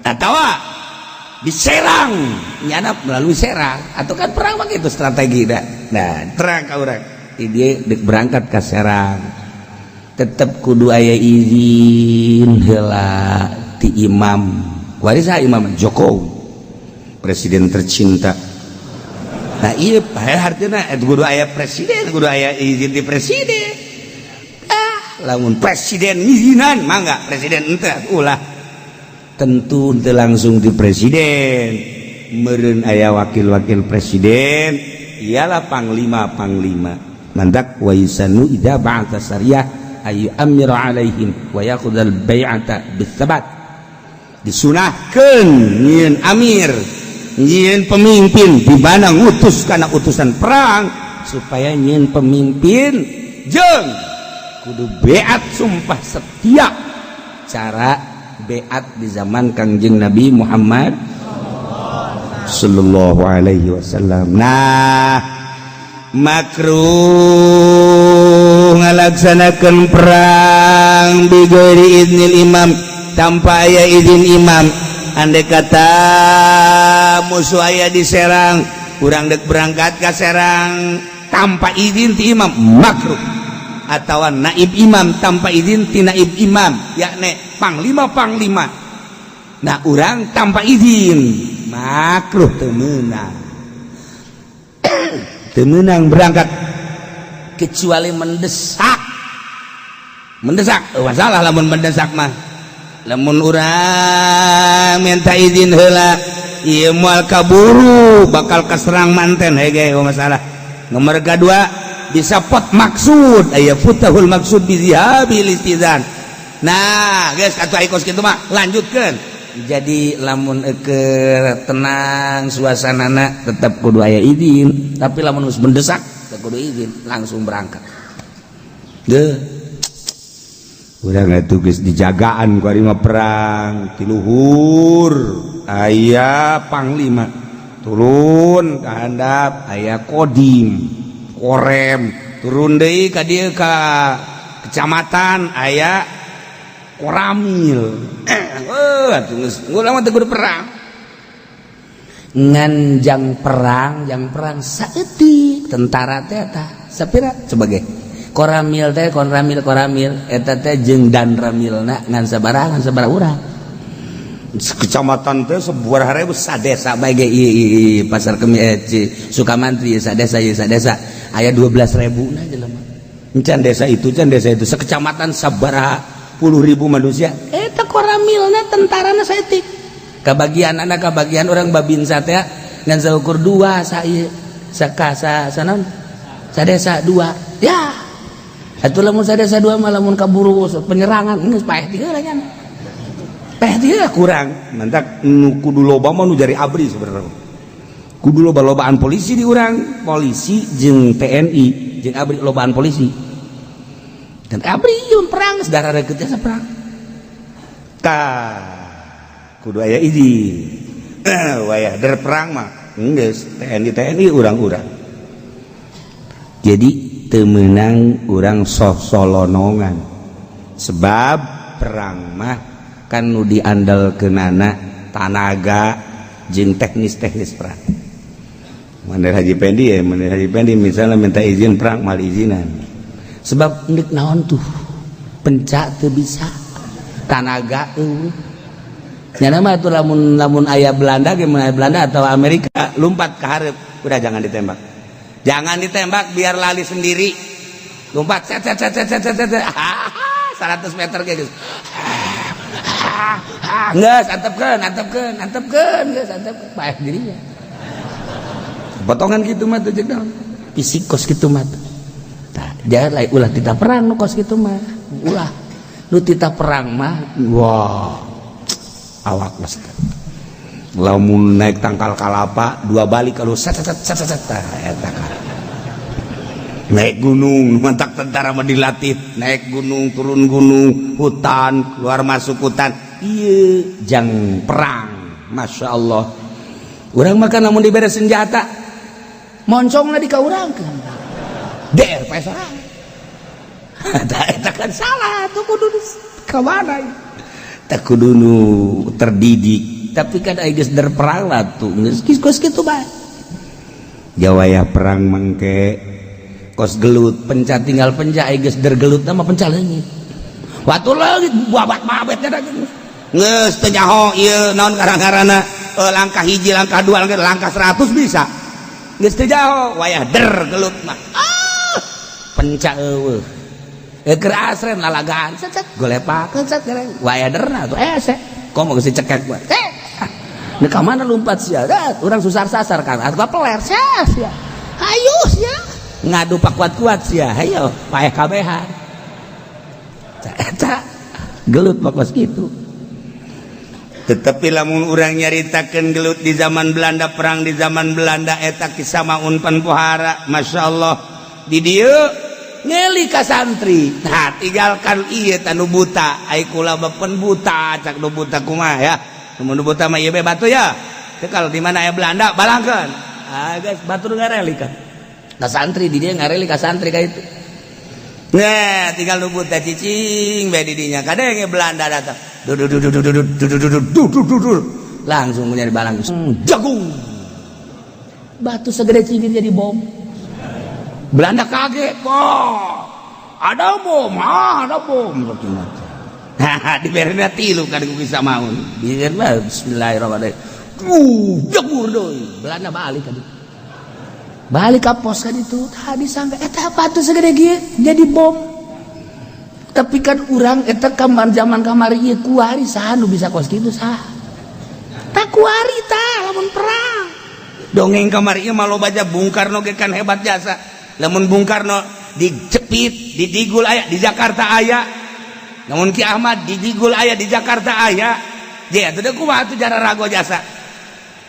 atawa diserang nyana melalui serang atau kan perang mah kitu strategi da nah terang ka urang dia dek berangkat ka serang tetep kudu aya izin heula ti imam warisa Imam Jokowi presiden tercinta nah iya artinya kudu aya presiden kudu aya izin di presiden lamun presiden ngizinan mangga presiden ente ulah tentu ente langsung di presiden meureun aya wakil-wakil presiden ialah panglima mandak wa yusanu idza ba'atha sariyah ayu amira alaihim wa yaqudal bai'ata bitsabat disunahkeun nyieun amir nyieun pemimpin di mana ngutus kana utusan perang supaya nyieun pemimpin jeung kudu beat sumpah setia cara beat di zaman Kangjeng Nabi Muhammad sallallahu alaihi wasallam. Nah makruh ngalaksanakeun perang bighairi idnil imam tanpa aya izin imam. Andai kata musuh aya diserang urang dek berangkat ka serang tanpa izin ti imam makruh atau naib imam tanpa izin ti naib imam yakni panglima nah urang tanpa izin makruh temenang berangkat kecuali mendesak masalah lamun mendesak mah lamun urang minta izin heula ieu moal kaburu bakal kaserang manten hege masalah. Nomor kedua bisa pot maksud aya futahul maksud bizihabil istizan. Nah guys atuh aikos kitu mah lanjutkeun. Jadi lamun tenang suasanana tetap kudu aya izin, tapi lamun geus mendesak teu kudu izin, langsung berangkat. Urang atuh geus dijagaan ku ari mah perang ti luhur aya panglima turun ke handap aya kodim korem turun deui ka dieu ka kecamatan aya koramil atuh geus urang mah teu kudu perang ngan jang perang saeutik tentara teh eta sapira sebagai koramil eta teh jeung danramilna ngan sabaraha urang kecamatan teh sebuah hari sadesa bae ge pasar Sukamantri sadesa aya 12.000 na jelema can desa itu sekecamatan sabaraha puluh ribu manusia eta koramilna tentarana saeutik kabagian orang babinsa teh ngan saukur 2 sa ieu sakasa sanon sadesa 2 ya atuh lamun sadesa 2 mah lamun kaburu penyerangan geus paeh ti heula nya paeh ti heula kurang mantak nu kudu loba mah nu jari abri sebenarnya kudu loba-lobaan polisi di urang polisi jeung TNI jeung abri lobaan polisi dan abri yun perang saudara deukeut asa perang kudu aya izin wayah der perang mah geus TNI urang-urang jadi temenang urang solonongan sebab perang mah kan nu diandalkeunana tanaga jeung teknis perang. Maneh Haji Pendi misalnya minta izin perang mal izinan sebab ngeuk naon tuh penca teu bisa tanaga nya mah tuh lamun aya Belanda atau Amerika lompat ke hareup udah jangan ditembak biar lali sendiri lompat 100 meter guys geus antepkeun geus paeh dirinya potongan kitu mah teh jeung naon psikos kitu mah tah jangan lain ulah tita perang nu kos kitu mah ulah nu tita perang mah wah awak mas lamun naik tangkal kalapa 2 balik kalau set eta kan naik gunung mantak tentara mah dilatih naik gunung turun gunung hutan keluar masuk hutan ieu jang perang Masya Allah urang mah kan lamun dibere senjata moncongna dikaurangkeun der pae sarang eta kan salah tuh kudu ka mana teh kudu nu terdidik tapi kan aya geus der perang lah tuh geus kitu bae jawaya perang mangke kos gelut penca tinggal penca aya geus der gelut mah penca leungit watu leungit babat-babet nya geus teu nyaho ieu naon garang-garana langkah 1 langkah 2 langkah 100 bisa geus teu nyaho wayah der gelut mah penca eueuh keur asren lalagaan set golepakeun set wayah derna tuh ese komo geus dicekek buat nu ka mana lompat sia urang susar sasar kan atuh peler sia hayu sia ngadu pak kuat sia hayo paeh kabehan eta gelut bakos kitu tetapi lamun urang nyaritakeun gelut di zaman Belanda perang di zaman Belanda eta kisah maun pan pohara masyaallah di dieu ngeli ka santri nah tinggalkan ieu tanu buta ai kula bepen buta cak nu buta kumaha ya nu buta mah ieu batu ya teu kalau di mana aya Belanda balangkeun guys batur ngarelikeun ka santri di dieu ngareli ka santri ka itu nah tinggal nu buta cicing bae di dinya kadenge Belanda datang langsung nyari balang jagung batu segede cingin jadi bom Belanda kaget ada bom diberena tilu kan bisa maun biar bismillahirrahmanirrahim jebur deui Belanda balik ke pos kan itu tadi sangka eta apa tuh segede kieu jadi bom tapi kan urang eta zaman kamari ieu kuari saha nu bisa kos kitu saha tak kuari tah lamun perang dongeng kamari ieu mah loba aja Bung Karno ge kan hebat jasa lamun Bung Karno dicepit di Digul aya di Jakarta aya namun Ki Ahmad di Digul aya di Jakarta aya dia teh kumaha atuh jara rago jasa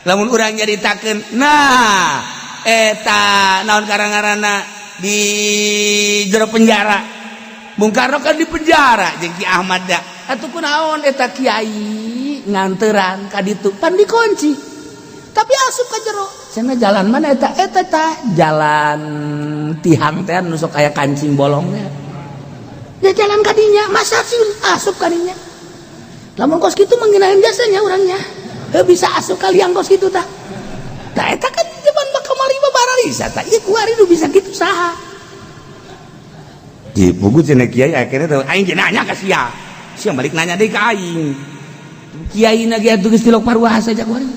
lamun urang nyaritakeun nah eta naon karangarana di jero penjara Bung Karno kan di penjara jeung Ki Ahmad da atuh kunaon eta kiai nganteran ka ditu pan dikunci tapi asup ka jero cenah jalan mana eta tah jalan tihang teh nu sok aya kancing bolongnya ya jalan kadinya masa sih asup kadinya lamun kos kitu manginaeun jasanya urangnya bisa asup ka liang kos kitu tah eta kan zaman kamari mah bararisa tah ieu kuari nu bisa kitu saha di buku cenah kiai akhirnya teh aing ge nanya ka sia balik nanya deui ka aing kiai na ge atuh geus tilok paruasa jak kuari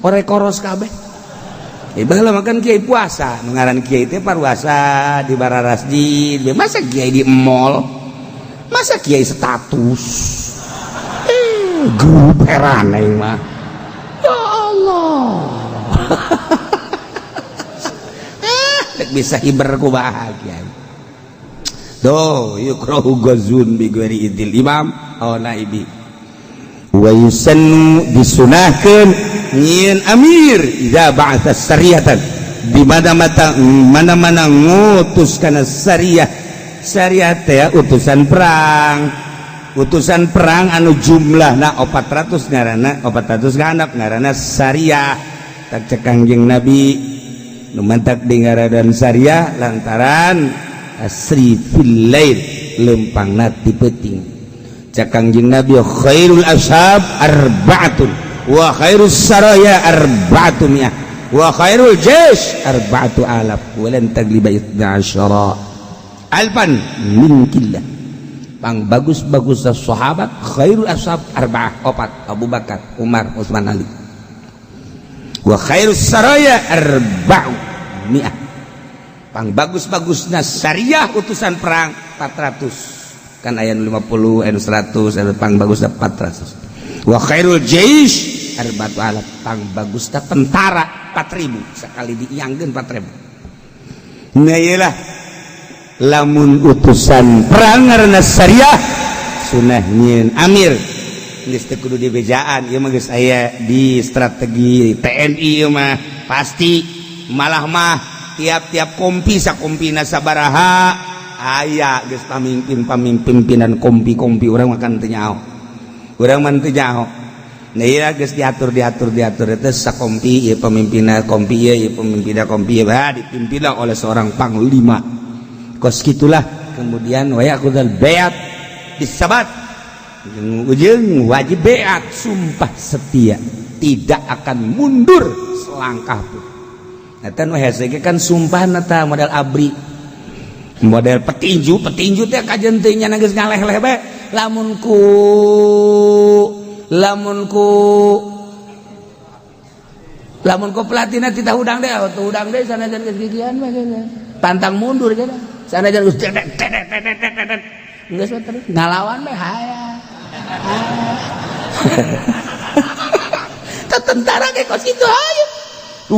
ore koros kabeh baheula makan kiai puasa ngaran kiai teh paruasa di bararasjid masa kiai di mall masa kiai status grup heran aing mah ya Allah bisa hiber ku bahagia do yukrahu ghazun bi ghairi idil imam aw naibi wa yusannu disunahkeun nyieun amir idza ba'atha sariyatan di mana-mana ngutus kana sariyah teh utusan perang anu jumlahna 400 ngaranna 400 ganap ngaranna sariyah tak cek Kangjeng Nabi nu mantak dingaradan sariyah lantaran asri fil lail lempangna ti peuting cek Kangjeng Nabi khairul ashab arba'atun wa khairus saraya arba'atu mi'ah wa khairul jaysh arba'atu alaf walan tagliba 12 alfan min killah pang bagus-bagus sahabat khairul ashab arba'ah opat Abu Bakar Umar Utsman Ali wa khairus saraya arba'u mi'ah pang bagus-bagusna syariah utusan perang 400 kan ayat 50 ayat 100 ayat pang bagusna 400 wa khairul jaysh arba'atu alaf pang bagusna tentara 4000 sekali diiangkeun 4000 nah iyalah lamun utusan perang ngaranna syariah sunah nyieun amir geus teu kudu dibejaan ieu mah geus aya di strategi TNI ieu mah pasti malah mah tiap-tiap kompi sakompina sabaraha aya geus pamimpinan kompi urang mah kan teu nyaho urang mah teu nyaho nah ieu geus diatur teh sakompi ieu pemimpinna kompi ieu pemimpinna kompi ieu dipimpin oleh seorang panglima kos gitulah kemudian wa yaqudal bayat bisabat ujung wajib beat sumpah setia tidak akan mundur selangkah pun eta nu hese kan sumpah nata model abri model petinju teh kajen teh nya geus ngaleh-leh bae lamun ku pelatihna ti udang deh sanajan geus gigian bae pantang mundur cenah sanajan geus geus terus ngalawan bae hayang tentara kayak kos itu ayo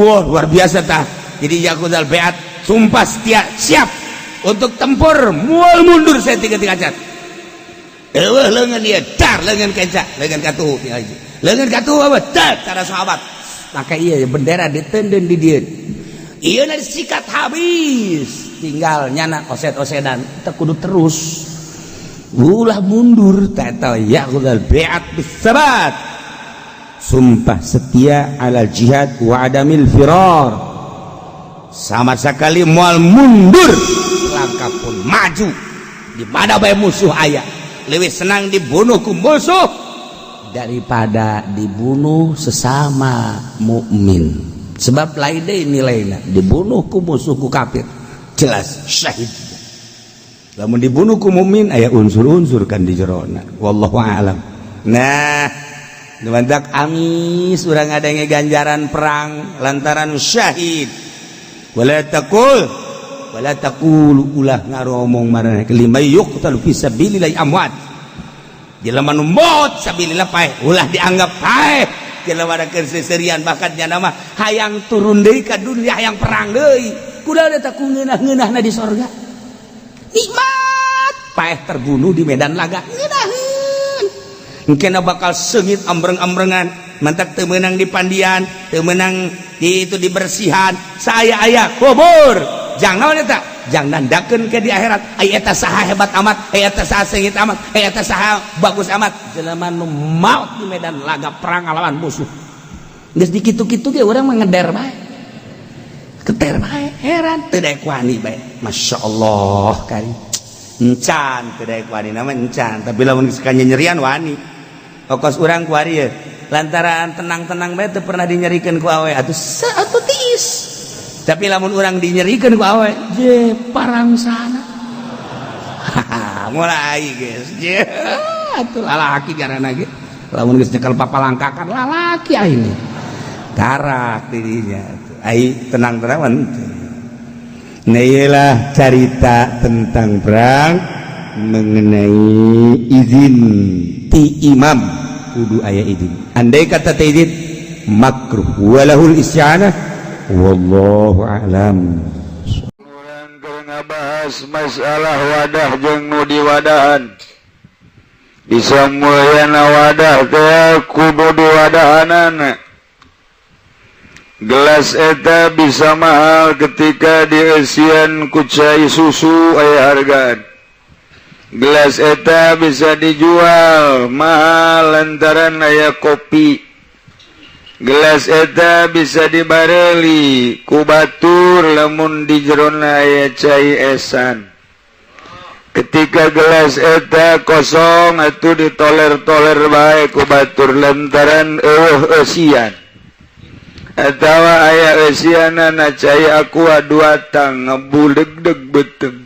wah luar biasa tah jadi yakudal beat sumpah setia siap untuk tempur mual mundur saya tiga cat eueuh leungeun dia dar leungeun kenca leungeun katuh leungeun katuh apa dar cara sahabat maka iya bendera ditenden di dieu ieu na disikat habis tinggal nyana oset-osedan teu kudu terus ulah mundur tata yaqul bi'at bisabat sumpah setia ala jihad wa adamil firar sama sekali moal mundur langkah pun maju di mana bae musuh aya leuwih senang dibunuh ku musuh daripada dibunuh sesama mukmin sebab lain deui nilaina dibunuh ku musuh ku kafir jelas syahid lamun dibunuh ku mukmin aya unsur-unsur kan di jerona wallahu a'lam. Nah dumadak amis urang ngadenge ganjaran perang lantaran syahid wala taqul ulah ngaromong marana kelima yuqtalu fi sabilillah amwat jelema nu maut sabilillah paeh ulah dianggap paeh jelema da keseserian bakatnya nama hayang turun deui ka dunia hayang perang deui kuda eta ku ngeunah-ngeunahna di sorga nikmat paeh terbunuh di medan laga ngeunaheun engkena bakal seungit ambreng-ambrengan mantak teu meunang di pandian teu meunang di itu dibersihan saya aya kubur jang naon eta jang nandakeun ke di akhirat aya eta saha hebat amat aya eta saha seungit amat aya eta saha bagus amat jelema nu maut di medan laga perang ngalawan musuh geus dikitu-kitu ge urang mah ngeder bae keter bae heran teu daek wani bae masyaallah kali encan teu daek wani nama encan tapi lamun geus nyerian wani okos urang ku ari ye lantaran tenang-tenang bae teu pernah dinyerikeun ku awe atuh tiis tapi lamun urang dinyerikeun ku awe je parang sana mulai geus je atuh lalaki garana ge lamun geus nyekel papalangkakan lalaki aing karak dirinya ai tenang-tenang mah teu. Nah iyalah cerita tentang perang mengenai izin ti imam kudu aya izin andai kata teh izin makruh walahul isyana wallahu a'lam. Urang keur ngabahas masalah wadah jeung nu diwadahan bisa mulyana wadah teh kudu diwadahanana gelas eta bisa mahal ketika dieusian ku cai susu aya hargaan gelas eta bisa dijual mahal lantaran aya kopi gelas eta bisa dibareli ku batur lamun di jerona aya cai esan ketika gelas eta kosong atuh ditoler-toler bae ku batur lantaran eusian atawa aya eusianana cai aqua 2 tang ngabudeg-deg beteng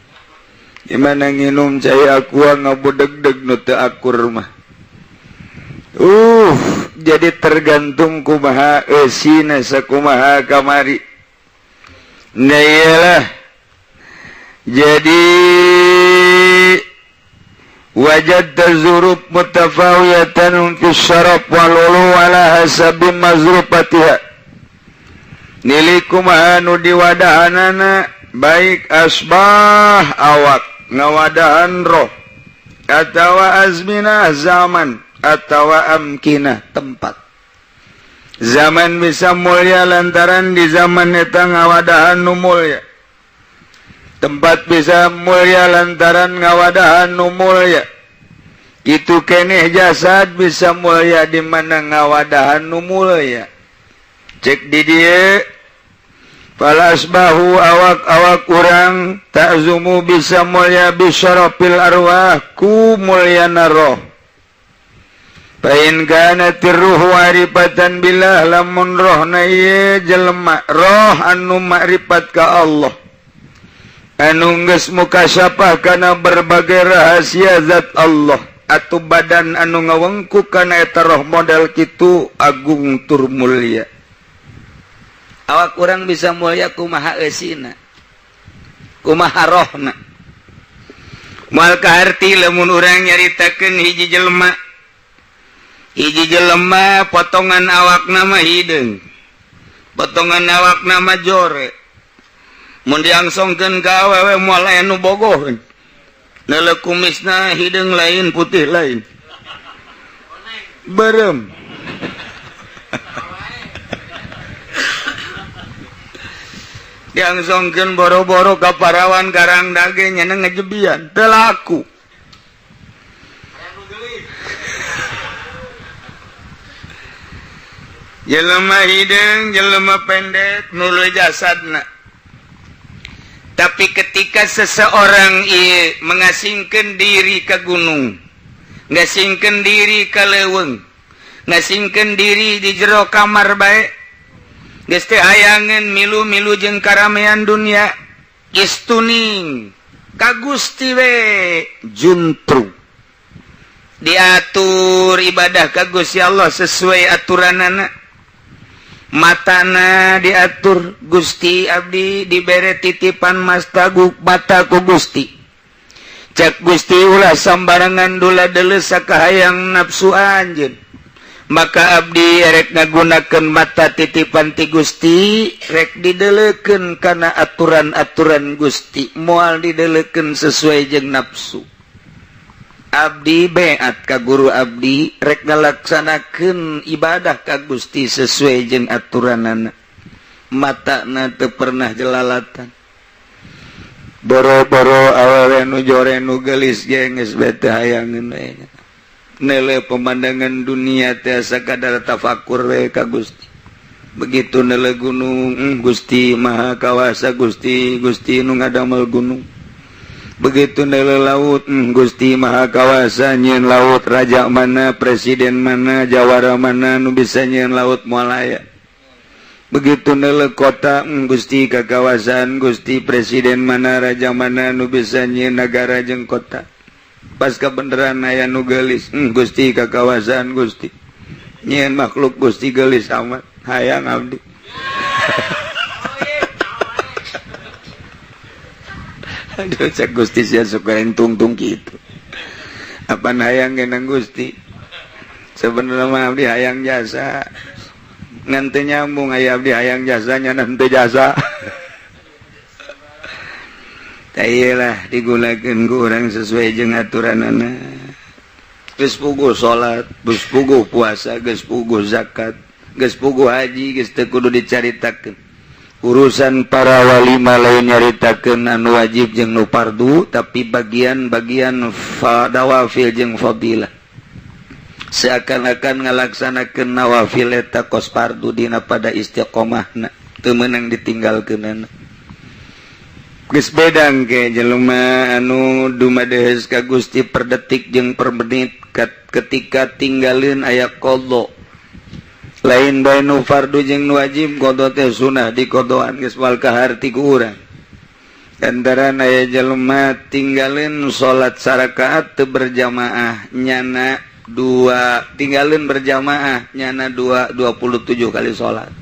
gimana nginum cai aqua ngabudeg-deg nu teu akur mah jadi tergantung kumaha eusina sakumaha kamari nah iyalah jadi wajadta zurub mutafawiyatan fi syarab walulu ala hasabi mazrupatiha nilai kumaha nu diwadahanana baik asbah awak ngawadahan roh atawa azminah zaman atawa amkinah tempat zaman bisa mulia lantaran di zaman eta ngawadahan nu mulia tempat bisa mulia lantaran ngawadahan nu mulia itu keneh jasad bisa mulia di mana ngawadahan nu mulia cek di dieu falasbahu awak-awak urang ta'zumu bisa mulia bisyarafil arwah ku mulyana roh pain kana tirruhu arifatan billah lamun rohna ieu jelema roh anu makrifat ka Allah anu geus mukasyafah kana berbagai rahasia zat Allah atuh badan anu ngawengku kana eta roh model kitu agung tur mulia awak urang bisa mulia kumaha eusina kumaha rohna moal kaharti lamun urang nyaritakeun hiji jelema potongan awakna mah hideung potongan awakna mah jore mun diangsongkeun ka awewe moal aya nu bogoh leuleuh kumisna hideung lain putih lain berem diangsongkeun boro-boro ka parawan karang dage nyeunang ngajebian teu laku jelema hideung jelema pendek nuluy jasadna tapi ketika seseorang mengasingkan diri ke gunung ngasingkan diri ke leuweung ngasingkan diri di jero kamar bae geus teu hayangeun milu-milu jeung karamean dunia istuning ka Gusti we juntru diatur ibadah ka Gusti Allah sesuai aturanana matana diatur Gusti abdi dibere titipan mastaguk mata ku Gusti cek Gusti ulah sambarangan dula deuleuh sakahayang nafsu anjeun maka abdi rek ngagunakeun mata titipan ti Gusti rek dideuleukeun kana aturan-aturan Gusti moal dideuleukeun sesuai jeung nafsu abdi beat ka guru abdi rek ngalaksanakeun ibadah ka Gusti sesuai jeung aturanana matana teu pernah jelalatan boro-boro awewe nu jore nu geulis ge geus bete hayangeun we nele pemandangan dunia teh sakadar tafakur we ka Gusti begitu nele gunung Gusti maha kawasa Gusti nu ngadamel gunung begitu nele laut Gusti maha kawasa nyieun laut raja mana presiden mana jawara mana nu bisa nyieun laut moal aya begitu nele kota Gusti kakawasan Gusti presiden mana raja mana nu bisa nyieun negara jeung kota pas kebenaran aya nu geulis Gusti kakawasan Gusti nyieun makhluk Gusti geulis amat hayang abdi aduh cek Gusti sia suka entung-tung kitu apaan hayang genang Gusti sebenarnya mah abdi hayang jasa ngan teu nyambung aya abdi hayang jasanya nan teu jasa Taiyalah digunakeun ku urang sesuai jeung aturanana. Geus puguh salat, geus puguh puasa, geus puguh zakat, geus puguh haji, geus teu kudu dicaritakeun. Urusan para wali mah lain nyaritakeun anu wajib jeung nu fardu, tapi bagian-bagian nawafil jeung fadilah. Seakan-akan ngalaksanakeun nawafil eta kos fardu dina pada istiqomahna, teu meunang ditinggalkeunana. Geus bedang ke jelema anu dumadeus ka Gusti per detik jeung per menit ketika tinggalin aya qadha. Lain bae nu fardu jeung nu wajib, qadha teh sunah diqadhaan geus wal kaharti ku urang. Antara aya jelema tinggalin salat sarakaat teu berjamaah nyana 2, tinggalin berjamaah nyana 27 kali salat.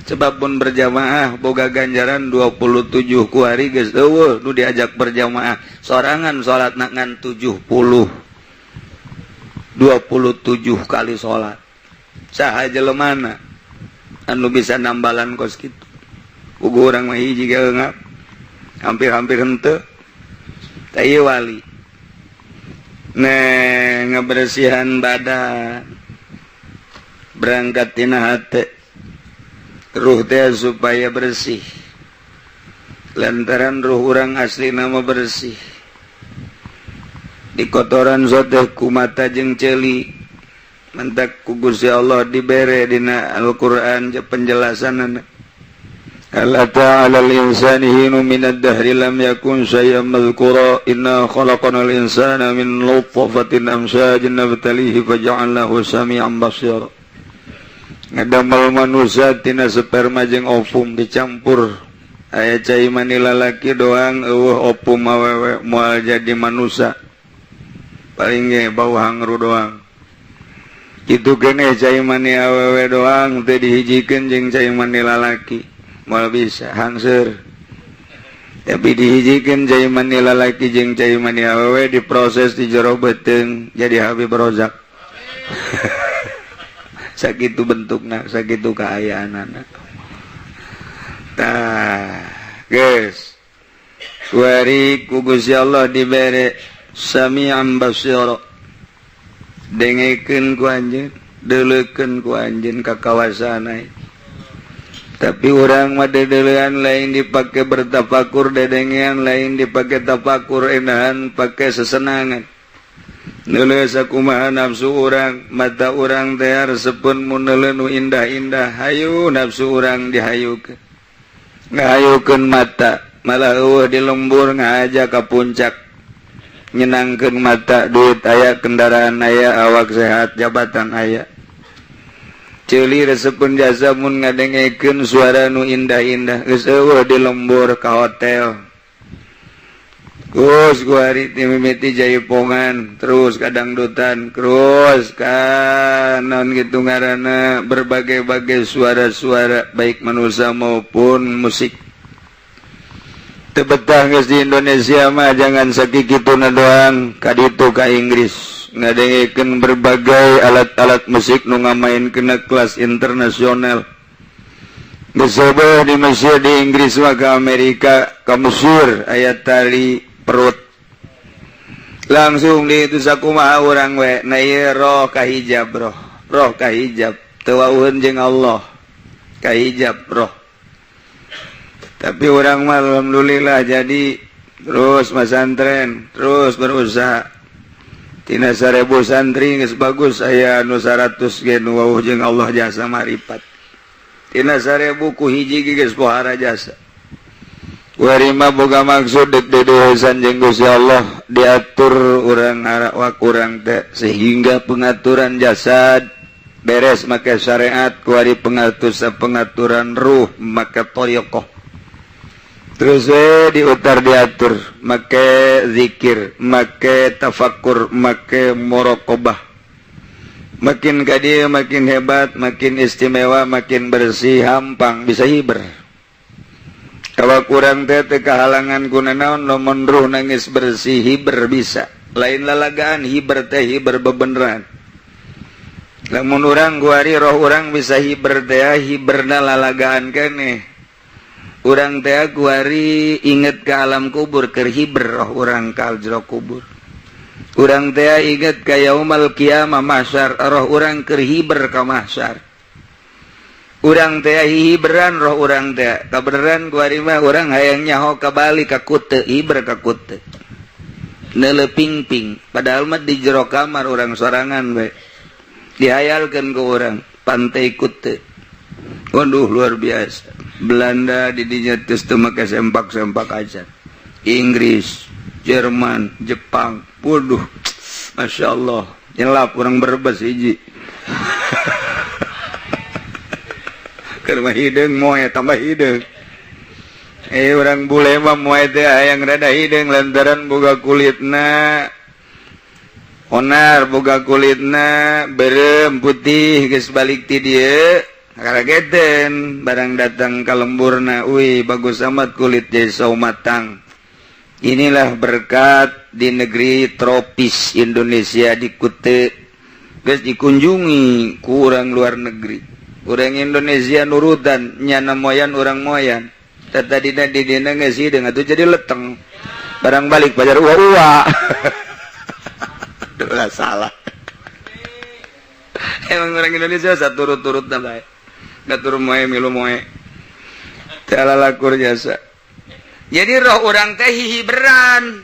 Sebab pun berjamaah boga ganjaran 27 ku hari geus eueuh nu diajak berjamaah sorangan salat ngan 27 kali salat. Saha jelemana anu bisa nambalan kos kitu? Ugu urang mah hiji ge eungap. Hampir-hampir henteu. Teu wali. Ngabersihan badan. Berangkat tina hate. Ruh teh supaya bersih. Lantaran ruh orang asli nama bersih. Di kotoran soteh ku mata jeung ceuli. Mentak ku Gusti Allah dibere dina Al-Qur'an penjelasanana. Alla ta'ala al-insani hinu minad dahri lam yakun syai'an madhkura inna khalaqanal insana min nutfatin amsyajin nabtalihi faja'alnahu sami'an basira. Ngadamel manusia tina sperma jeung ovum dicampur aya cai mani lalaki doang eueuh ovum awewe moal jadi manusia paling ge bau hangru doang kitu keneh cai mani awewe doang teu dihijikeun jeung cai mani lalaki moal bisa hangseur tapi dihijikeun cai mani lalaki jeung cai mani awewe diproses di jero beuteung jadi Habib Rozak. Sakitu bentukna, sakitu kaayaanana. Tah, geus. Suari ku Gusti Allah dibere sami'an basira. Dengekeun ku anjeun, deuleukeun ku anjeun ka kawasanai. Tapi urang mah deuleuan lain dipake bertafakur, dedengean lain dipake tafakur, enahan pake sesenangan. Nele sakumaha nafsu urang mata urang teh resepun mun nele nu indah-indah hayu nafsu urang dihayukeun ngahayukeun mata malah eueuh di lembur ngajak ka puncak nyenangkeun mata duit aya kendaraan aya awak sehat jabatan aya ceuli resepun jasa mun ngadengekeun suara nu indah-indah geus eueuh di lembur ka hotel terus hari mimiti jaipongan terus kadangdutan terus kan non gitu ngaranna berbagai-bagai suara-suara baik manusia maupun musik tebetah geus di Indonesia mah jangan sakituna doang kaditu ka Inggris ngadengikeun berbagai alat-alat musik nu ngamainkeun kelas internasional geus di Mesir di Inggris mah ke Amerika ke Mesir aya tali perut langsung di itu sakumaha urang we na ieu roh kahijab roh kahijab teu wauheun jeung Allah kahijab roh tapi orang mah alhamdulillah jadi terus masantren terus berusaha tina 1000 santri geus bagus aya anu 100 ge nu wauh jeung Allah jasa maripat tina 1000 ku hiji ge geus pohara jasa warima boga maksud dedosan jeung Gusti Allah diatur urang arawak urang teh sehingga pengaturan jasad beres make syariat ku ari pengaturan ruh make thariqah terus diutar diatur make zikir make tafakkur make muraqabah makin ka dieu makin hebat makin istimewa makin bersih hampang bisa hiber kawa kurang teh teu kahalangan ku nanaon lamun ruh nangis bersih hiber bisa lain lalagaan hiber teh hiber bebeneran lamun urang kuari roh urang bisa hiber teh hiberna lalagaan keneh urang teh kuari inget ke alam kubur keur hiber roh urang ka jero kubur urang teh inget ka yaumul qiyamah mahsyar roh urang keur hiber ka mahsyar urang teh hiberan roh urang teh kabeneran kuari mah urang hayang nyaho ka bali ka kute hiber ka kute neuleuping-ping padahal mah di jero kamar urang sorangan we dihayalkeun ku urang pantai kute waduh luar biasa Belanda di dinya geus teu make sempak-sempak aja Inggris Jerman Jepang waduh Masya Allah nyelap urang berbes hiji keur mah hideung moe tambah hideung urang bule mah moe teh hayang rada hideung lantaran boga kulitna onar boga kulitna berem putih geus balik ti dieu karageten barang datang ka lemburna uy bagus amat kulit jadi saumatang inilah berkat di negeri tropis Indonesia di Kute geus dikunjungi ku urang luar negeri urang Indonesia nurutan nyana moyan urang moyan tadina di dina geus hideung atuh jadi leteng barang balik pajar uwa Udah salah emang orang Indonesia saturut-turut bae gatur moe milu moe tala lakur jasa jadi roh urang teh hihiberan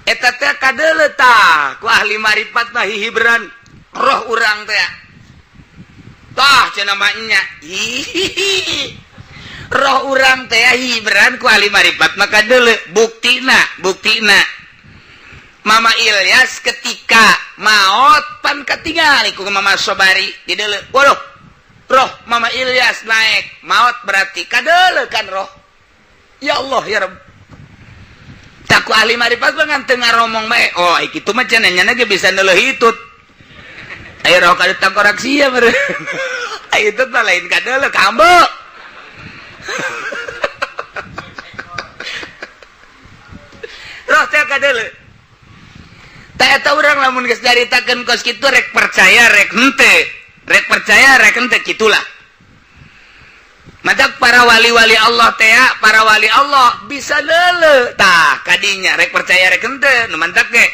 eta teh kadeuleu tah ku ahli marifat mah hihiberan roh urang teh tah cenah mah nya roh urang teh hihiberan ku ahli marifat mah kadeuleu buktina Mama Ilyas ketika maot pan katingali ku Mama Sobari di deuleu waduh roh Mama Ilyas naik maot berarti kadeuleu kan roh ya Allah ya Rabb tak ku ahli marifat mah ngan teu ngaromong bae oh kitu mah cenah nya ge bisa neuleuh hitut aya roh ka tangkorak sia meureun aya hitut mah lain kadeuleu kambo roh teh kadeuleu tak eta urang lamun geus caritakeun kos kitu rek percaya rek henteu kitulah madak para wali-wali Allah teh para wali Allah bisa leuleuh tah kadinya rek percaya rek henteu nu mantak ge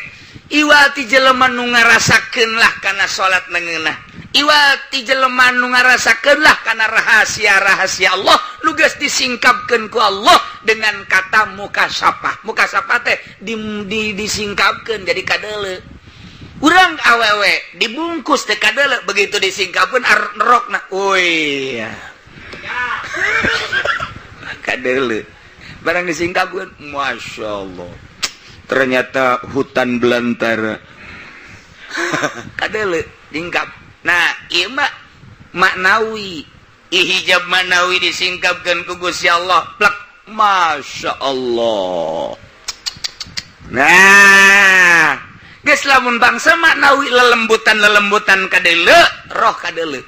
iwati jelema nu ngarasakeun lah kana salat leungeunna iwati jelema nu ngarasakeun lah kana rahasia-rahasia Allah nu geus disingkapkeun ku Allah dengan kata mukasafah teh disingkapkeun jadi kadeuleu urang awewe dibungkus teh kadeuleu begitu disingkapkeun rokna uy kadeuleu barang disingkapkeun masyaallah ternyata hutan belantara kadeuleu dingkap nah ieu mah maknawi ihijab maknawi disingkapkeun ku Gusti Allah plek Masya Allah Nah geus lamun bangsa maknawi lelembutan kadeule roh kadeule.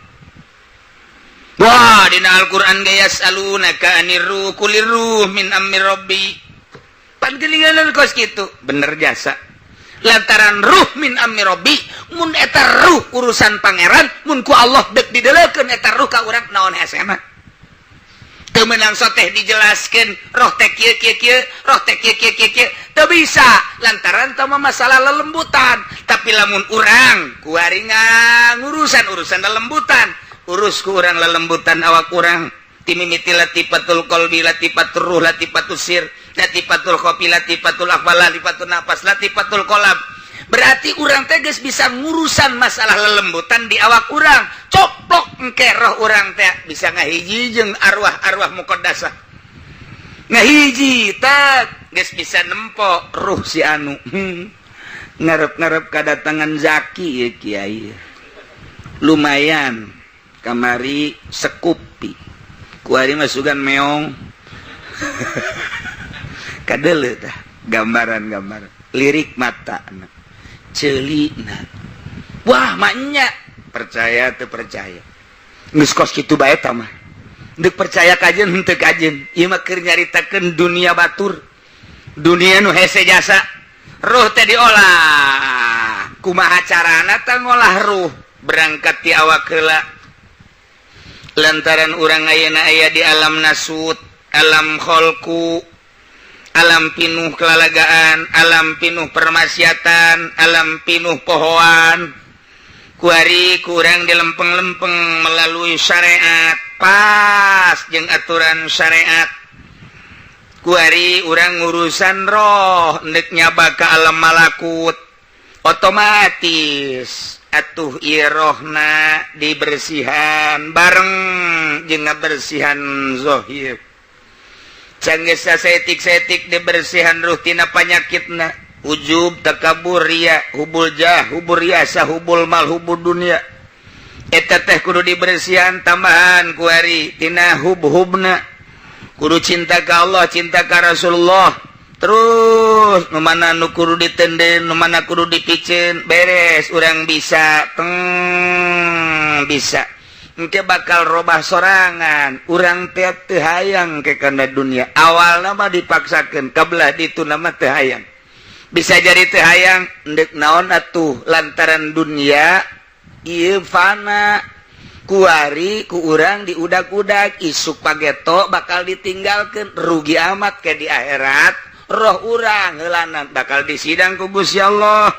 Wah dina Al-Qur'an ge yasalunaka aniru kuliruh min amri rabbi. Pan gelingan kos kitu bener jasa. Lantaran ruh min amri rabbi mun eta ruh urusan pangeran mun ku Allah dek didelekeun eta ruh ka urang naon hesena. Teu meunang soteh dijelaskeun roh teh kieu roh teh kieu teu bisa lantaran teu masalah lelembutan. Tapi lamun urang kuaringan urusan lelembutan urus ku urang lelembutan awak urang timimiti latifatul qalbi latifatur ruh latifatul sir latifatul khofi latifatul afal latifatul nafas latifatul qalb. Berarti urang teh geus bisa ngurusan masalah lelembutan di awak urang. Coplok engke roh urang teh bisa ngahiji jeung arwah-arwah muqaddasah. Ngahiji tak geus bisa nempo ruh si anu. Ngarep-ngarep kadatangan Zaki ya Kiai. Lumayan kamari sekupi. Kuari masukan meong. Kadeuleu tah gambaran-gambaran lirik mata celina. Wah maknya percaya teu percaya geus kos kitu bae tah mah deuk percaya kajen henteu kajen ieu mah keur nyaritakeun dunia batur dunia nu hese jasa ruh teh diolah kumaha carana tah ngolah ruh berangkat ti awak heula lantaran urang ayeuna aya di alam nasut alam kholqu alam pinuh kelalagaan, alam pinuh permaksiatan, alam pinuh pohoan. Kuari kurang dilempeng-lempeng melalui syariat, pas jeung aturan syariat. Kuari urang ngurusan roh, ndek nyaba ka alam malakut. Otomatis atuh ieu rohna dibersihan bareng jeung ngabersihan zahir. Canggih sasetik-setik dibersihan ruh tina panyakitna ujub takabur riya hubul jah hubul riasa hubul mal hubul dunia eta teh kudu dibersihan tambahan kuari tina hub-hubna kudu cinta ka Allah cinta ka Rasulullah terus nu mana nu kudu ditenden nu mana kudu dipicen beres urang bisa bisa engke bakal robah sorangan urang teh teu hayang ke kana dunia awalna mah dipaksakeun kabelah ditu nama teu hayang bisa jadi teu hayang endek naon atuh lantaran dunia ieu fana kuari ku urang diudag-udag isuk pageto bakal ditinggalkeun rugi amat ke di akhirat roh urang heulanan bakal disidang ku Gusti Allah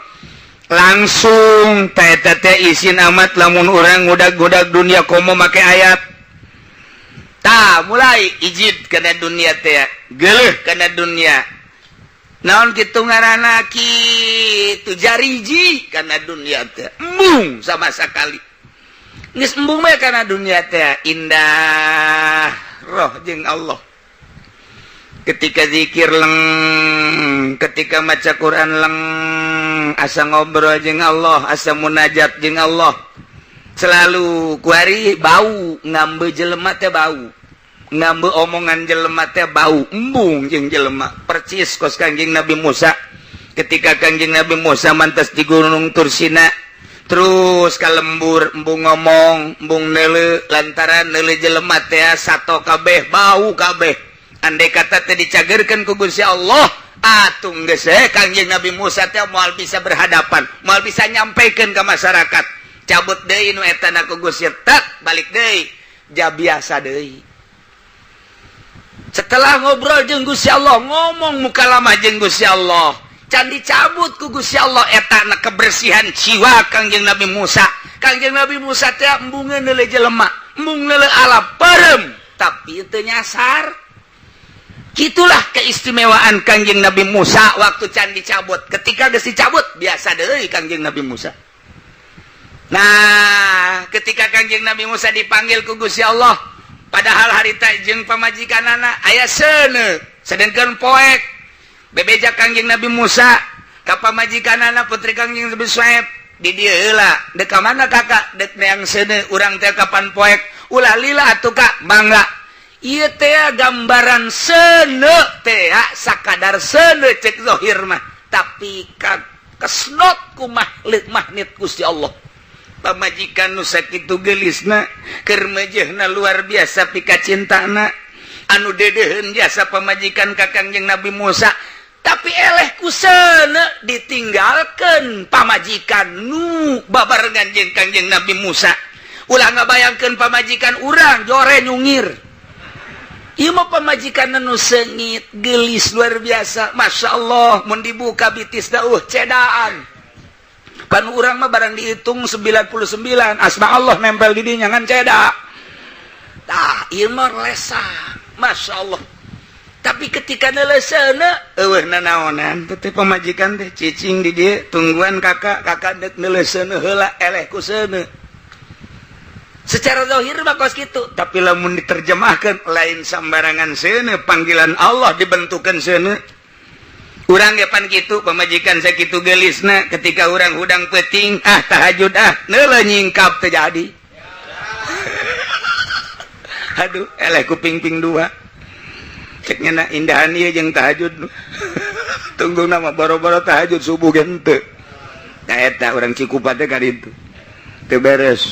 langsung teh isin amat lamun orang ngudag-ngudag dunia komo make ayat tah mulai ijid kana dunia teh geuleuh kana dunia naon kitu ngaranna kitu jariji kana dunia teh embung sama sakali geus embung mah kana dunia teh indah roh jeung Allah ketika zikir leng ketika maca Quran leng asa ngobrol jeung Allah asa munajat jeung Allah selalu kuari bau ngambe jelema teh bau ngambe omongan jelema teh bau embung jeung jelema percis kos Kangjeng Nabi Musa ketika Kangjeng Nabi Musa mantas di Gunung Tursina terus kalembur embung ngomong embung neuleuh lantaran neuleuh jelema teh sato kabeh bau kabeh andai kata teh dicagerkeun ku Gusti Allah atuh geus Kangjeng Nabi Musa teh moal bisa berhadapan moal bisa nyampaikeun ka masyarakat cabut deui nu eta na ku Gusti tak balik deui ja biasa deui setelah ngobrol jeung Gusti Allah ngomong mukalamah jeung Gusti Allah can dicabut ku Gusti Allah eta na kebersihan jiwa Kangjeng Nabi Musa Kangjeng Nabi Musa teh embungeun neuleuh jelema embung neuleuh alam perem tapi teu nyasar. Itulah keistimewaan Kangjeng Nabi Musa waktu can dicabut. Ketika geus dicabut biasa deui Kangjeng Nabi Musa. Nah, ketika Kangjeng Nabi Musa dipanggil ku Gusti Allah, padahal harita jeung pamajikanana aya seuneu, sedengkeun poek bebeja Kangjeng Nabi Musa ka pamajikanana putri Kangjeng Nabi Syuaib di dieu heula. Dek ka mana kakak? Dek neang seuneu urang teh kapan poek? Ulah lila atuh Kak, mangga. Ieu teh gambaran seuneu teh sakadar seuneu cek zahir mah tapi kesnot ku magnet Gusti Allah. Pamajikan nu sakitu geulisna keur mejehna luar biasa pika cintana anu dedeheun jasa pamajikan ka Kangjeng Nabi Musa, tapi eleh kuseuna ditinggalkeun pamajikan nu babarengan jeung Kangjeng Nabi Musa. Ulah ngabayangkeun pamajikan urang jore nyungir. Ieu mah pamajikan nu seungit geulis luar biasa. Masya Allah mun dibuka bitisna cedaan. Pan urang mah barang dihitung 99 asma Allah nempel di dinya ngan cedak. Tah ieu mah lesa. Masya Allah. Tapi ketika neleuseuna eueuh nanaonan teh pamajikan teh cicing di dieu tungguan kakak dek neleuseuna heula eleh ku seuneu. Secara zahir mah kos kitu, tapi lamun diterjemahkan lain sambarangan seuneu panggilan Allah dibentukeun seuneu. Urang ge pan kitu pamajikan sakitu geulisna ketika urang hudang peuting tahajud neuleuh nyingkap teu jadi. Aduh eleh kuping-ping dua. Cek nyana indahan ieu jeung tahajud. Tungguna mah boro-boro tahajud subuh ge henteu. Nah eta urang Cikupa teh ka ditu. Teu beres.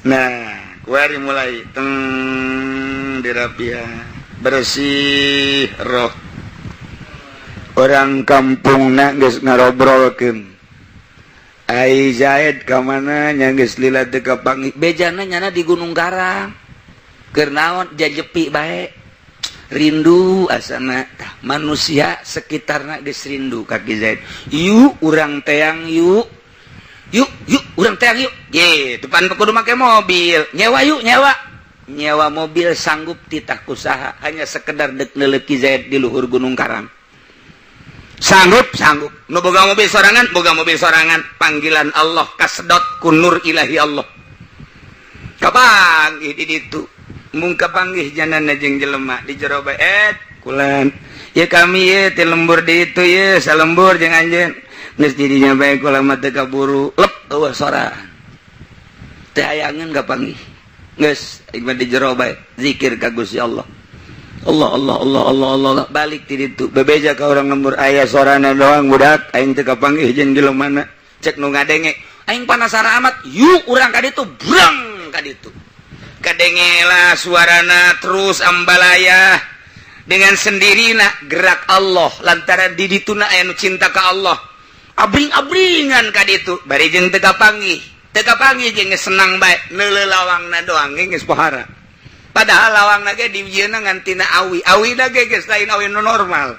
Nah, kuari mulai dirapiah bersih roh. Orang kampungna geus ngarobrolkeun. Ai Zaid ka mana nya geus lila teu kapanggih. Bejana nyana di Gunung Karang. Keur naon jajepi bae. Rindu asana tah manusia sekitarna geus rindu ka Ki Zaid. Yuk urang teang yuk. Yuk urang teang yuk. Ye, depan kudu make mobil. Nyewa yuk nyewa. Nyewa mobil sanggup titah kusaha hanya sekedar dek neuleuh Ki Zaid di luhur Gunung Karang. Sanggup nu boga mobil sorangan panggilan Allah kasedot ku nur ilahi Allah kapanggih di ditu mung kapanggih janana jeung jelema di jero bae kulan ya kami ye teh lembur di itu ye salembur jeung anjeun geus di dinya bae kula mah teu kaburu lep eueuh sorangan teh hayangeun kapanggih geus ieu di jero bae zikir ka Gusti Allah. Allah balik ti ditu bebeja ka urang lembur aya sorana doang budak aing teu kapanggih jeung jelemana cek nu ngadenge aing panasara amat yuk urang ka ditu brang ka ditu kadenge lah suarana terus ambalaya dengan sendirina gerak Allah lantaran di dituna aya nu cinta ka Allah abring-abringan ka ditu bari jeung teu kapanggih jeung senang bae neuleuh lawangna doang geus pohara. Padahal lawang nage di wieuna ngantina awi nage geus lain awi nu normal.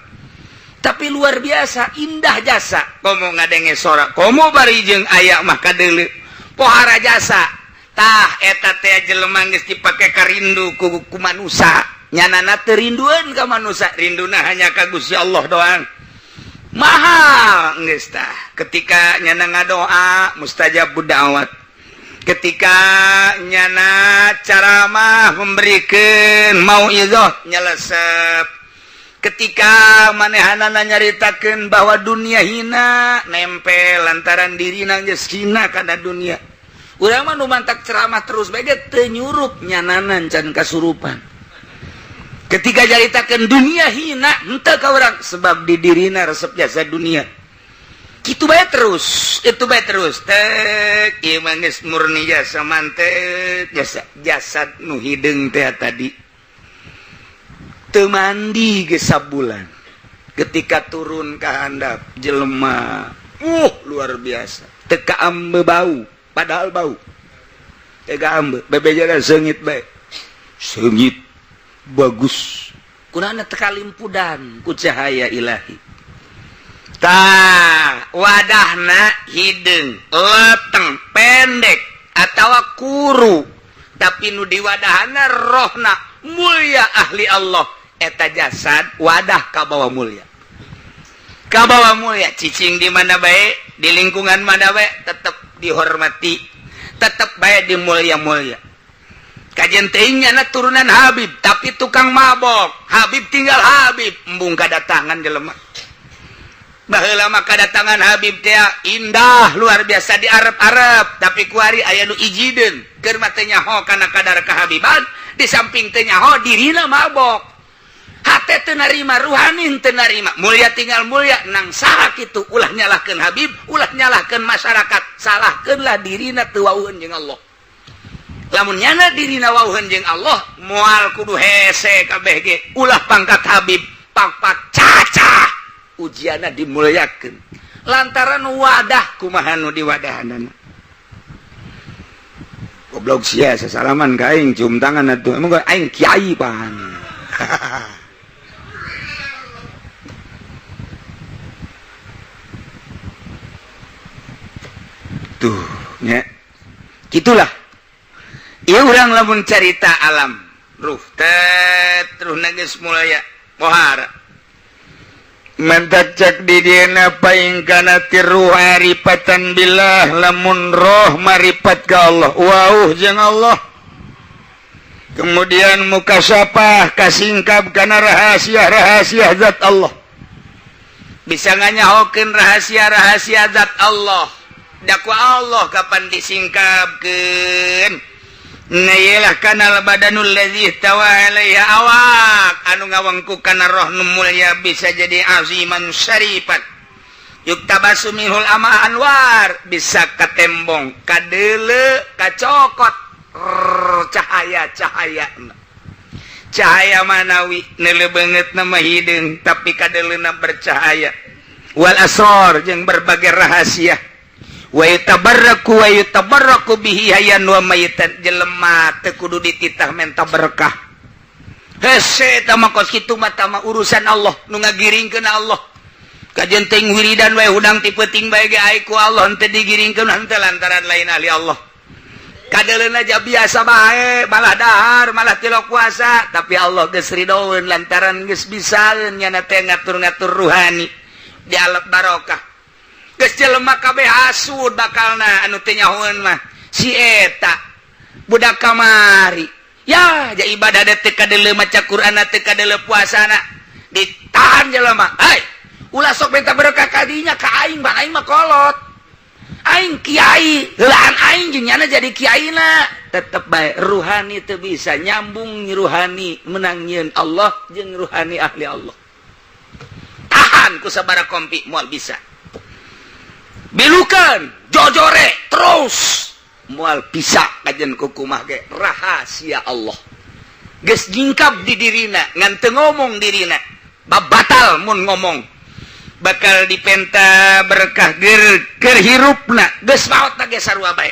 Tapi luar biasa indah jasa. Komo ngadenge sora, komo bari jeung aya mah kadeuleu. Pohara jasa. Tah eta teh jelema geus dipake karindu ku manusia. Nyanana teu rindueun ka manusia, rinduna hanya ka Gusti Allah doang. Mahal geus tah. Ketika nyana ngadoa mustajab da'wat. Ketika nyana caramah memberikan mauizah nyelesep. Ketika manehanana nyaritakeun bahwa dunia hina nempel lantaran dirina geus hina kana dunia. Urang mah nu mantak ceramah terus bae teu nyurup nyanana can kasurupan. Ketika nyaritakeun dunia hina henteu ka urang sebab di dirina resep jasa dunia. Itu bae terus tek ieu mah geus murni jasa mantep jasad nu hideung teh tadi teu mandi geus sabulan ketika turun ka handap jelema luar biasa teu kaambe bau padahal bau teu kaambe bebejaga seungit bae seungit bagus kunaana teu kalimpudan ku cahaya ilahi. Tah wadahna hideung leteng pendek atawa kuru tapi nu di wadahna rohna mulia ahli Allah eta jasad wadah ka bawah mulia cicing di mana bae di lingkungan mana bae tetep dihormati tetep bae di mulia kajian teuing nya turunan Habib tapi tukang mabok Habib tinggal Habib embung kadatangan jelema. Baheula mah kadatangan Habib teh indah luar biasa di Arab tapi kuari aya nu ijideun keur mah teu nyaho kana kadar kahabiban di samping teu nyaho dirina mabok teh teu narima, ruhani teu narima. Mulia tinggal mulia nang saha kitu ulah nyalahkeun Habib, ulah nyalahkeun masyarakat, salahkeunlah dirina teu wauheun jeung Allah. Lamun nyana dirina wauheun jeung Allah, moal kudu hese kabeh ge. Ulah pangkat Habib, pangkat cacah. Ujianna dimulyakeun. Lantaran wadah kumaha nu diwadahanana. Goblok sia sasalaman ka aing cium tangan atuh. Emang aing kiai pan. Tuh, nya. Gitulah. Ieu urang lamun carita alam ruh terus geus mulaya pohara. Mantak cak di dieuna paing kana tiru arifatan billah lamun roh marifat ka Allah wauh jeung Allah. Kemudian mukasafah kasingkap kana rahasia-rahasia zat Allah. Bisa nganyahokeun rahasia-rahasia zat Allah. Dakwa Allah kapan disingkapkeun. Nayalah kanal badanul ladzi tawa alaiha awak anu ngawangku kana roh nu mulya bisa jadi aziman syarifat yuktabasu minhul ama anwar bisa katembong kadeule kacokot cahaya manawi neuleuh beungeut nama hideung tapi kadeleuna bercahaya wal asrar jeung berbagai rahasia wa yutabarraku bihi hayyan wa mayitan jelema teu kudu dititah menta berkah hese eta mah kos kitu mah tama urusan Allah nu ngagiringkeun Allah kajen teuing wiridan wae hudang ti peuting bae ge ai ku Allah henteu digiringkeun henteu lantaran lain ahli Allah kadeleuna aja biasa bae malah dahar malah tilok puasa tapi Allah geus ridoeun lantaran geus bisaeun nyana teh ngatur-ngatur ruhani di alat barokah. Geus jelema kabeh hasud bakalna anu teu nyahoeun mah si eta budak kamari ya ja ibadah teh kadeuleu maca Qur'an teh kadeuleu puasana ditahan jelema ai ulah sok minta berkah ka dinya ka aing ban aing mah kolot aing kiai heulaan aing jeung nyana jadi kiaina tetep bae ruhani teu bisa nyambung ruhani menang nyieun Allah jeung ruhani ahli Allah tahan ku sabaraha kompi moal bisa bilukan jojore terus moal bisa kajen kukumah ge rahasia Allah geus jingkap di dirina ngan teu ngomong dirina batal mun ngomong bakal dipenta berkah keur hirupna geus maotna ge sarua bae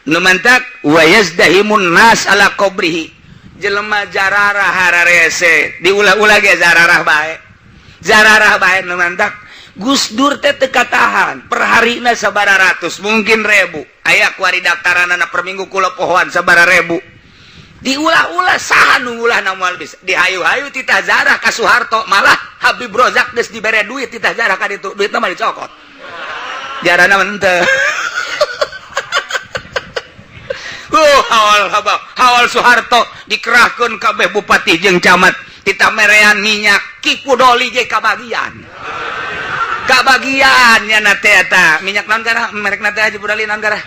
nu mantak wa yazdahimun nas ala qabrihi jelema jararah hararese diulah-ulah ge jararah bae nu mantak Gus Dur teh teu katahan per harina sabaraha ratus mungkin ribu aya kuari daftaranana per minggu kula pohoan sabaraha ribu diulah-ulah saha nu ngulahna moal bisa dihayu-hayu titah zarah ka Soeharto malah Habib Rozak geus dibere duit titah zarah ka ditu duitna mah dicokot jarana mah henteu hawal Soeharto dikerahkeun kabeh bupati jeung camat titah merean minyak Kipudoli ge kabagian nya teh eta minyak naon gara merekna teh Haji Budali naon gara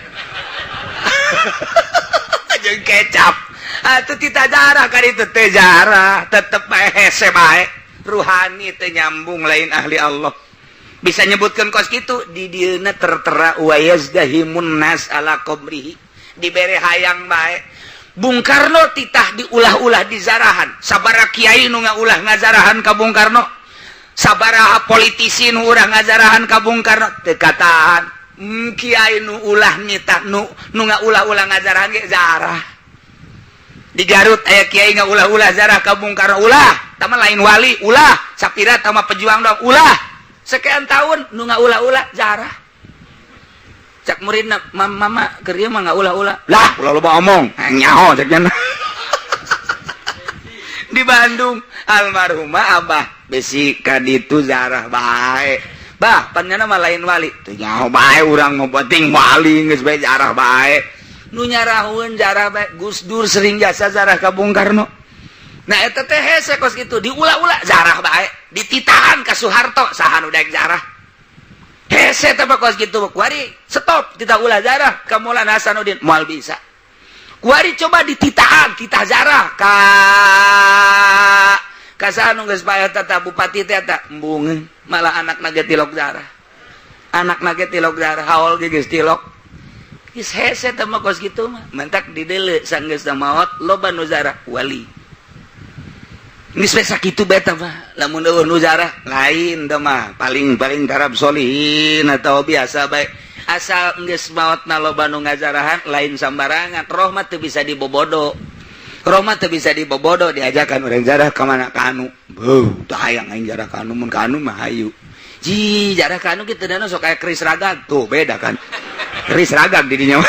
jeung kecap atuh tita jarah ka ditu teh jarah tetep bae hese bae ruhani teh nyambung lain ahli Allah bisa nyebutkeun kos kitu di dieuna tertera wa yazdahimun nas ala qabrihi dibere hayang bae Bung Karno titah diulah-ulah di zarahan sabaraha kiai nu ngaulah ngazarahan ka Bung Karno sabaraha politisi nu urang ngazarahan ka Bung Karno teu katahan kiai nu ulah nyita nu ngaulah-ulah ngazarahan ge zarah di Garut aya kiai ngaulah-ulah zarah ka Bung Karno ulah tama lain wali ulah sapira tama pejuang dong ulah sekian tahun nu ngaulah-ulah zarah cak muridna mama keur ieu mah ngaulah-ulah lah ulah loba omong nyaho cek cenah di Bandung almarhumah Abah besi ka ditu zarah bae bah panjana mah lain wali teu nyaho bae urang mah penting wali geus bae zarah bae nu nyarahueun zarah bae Gus Dur sering jasa zarah ka Bung Karno nah eta teh hese kos kitu diulah-ulah zarah bae dititahan ka Soeharto saha nu daek zarah hese teh kos kitu kuari stop titah ulah zarah ka Maulana Hasanuddin moal bisa kuari coba dititahan titah zarah ka kasanu geus payah tata bupati teh eta embungeun malah anak nage tilok darah haul ge geus tilok geus hese teh mah kos kitu mah mentak dideuleu sanggeus maot loba nu zarah wali geus we sakitu bae teh mah lamun eueuh nu zarah lain teh mah paling tarab solihin atau biasa bae asal geus maotna loba nu ngazarahan lain sambarangan roh mah teu bisa dibobodo diajakan urang jarah ka mana ka anu beuh teu hayang aing jarah ka anu mun ka anu mah hayu ji jarah ka anu kitu dana sok aya keris ragag tuh beda kan keris ragag di dinya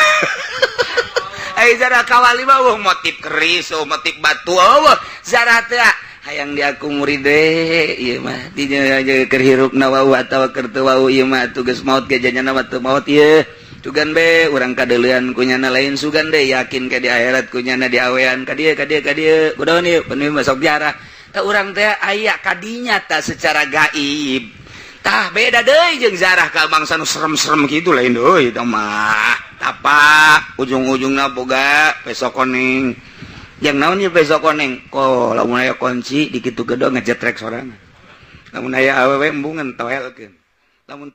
ai jarah ka wali mah motif keris motif batu jarah teh hayang diaku murid ieu mah dinya keur hirupna wau atawa keur teu wau ieu mah tugas maot ge janyana mah teu maot ieu tugan be urang kadeulean kunyana lain sugan deh yakin ke di akhirat kunyana di awean ka dieu kudaon ieu penuh masuk jarah tah urang teh aya kadinya tah secara gaib tah beda deui jeung zarah ka bangsa nu serem-serem kitu lain deui tah mah tapak ujung-ujungna boga pesok koneng yang naon ieu pesok koneng ko lamun aya kunci di kitu gedong ngejetrek sorangan lamun aya awewe embungeun toelkeun lamun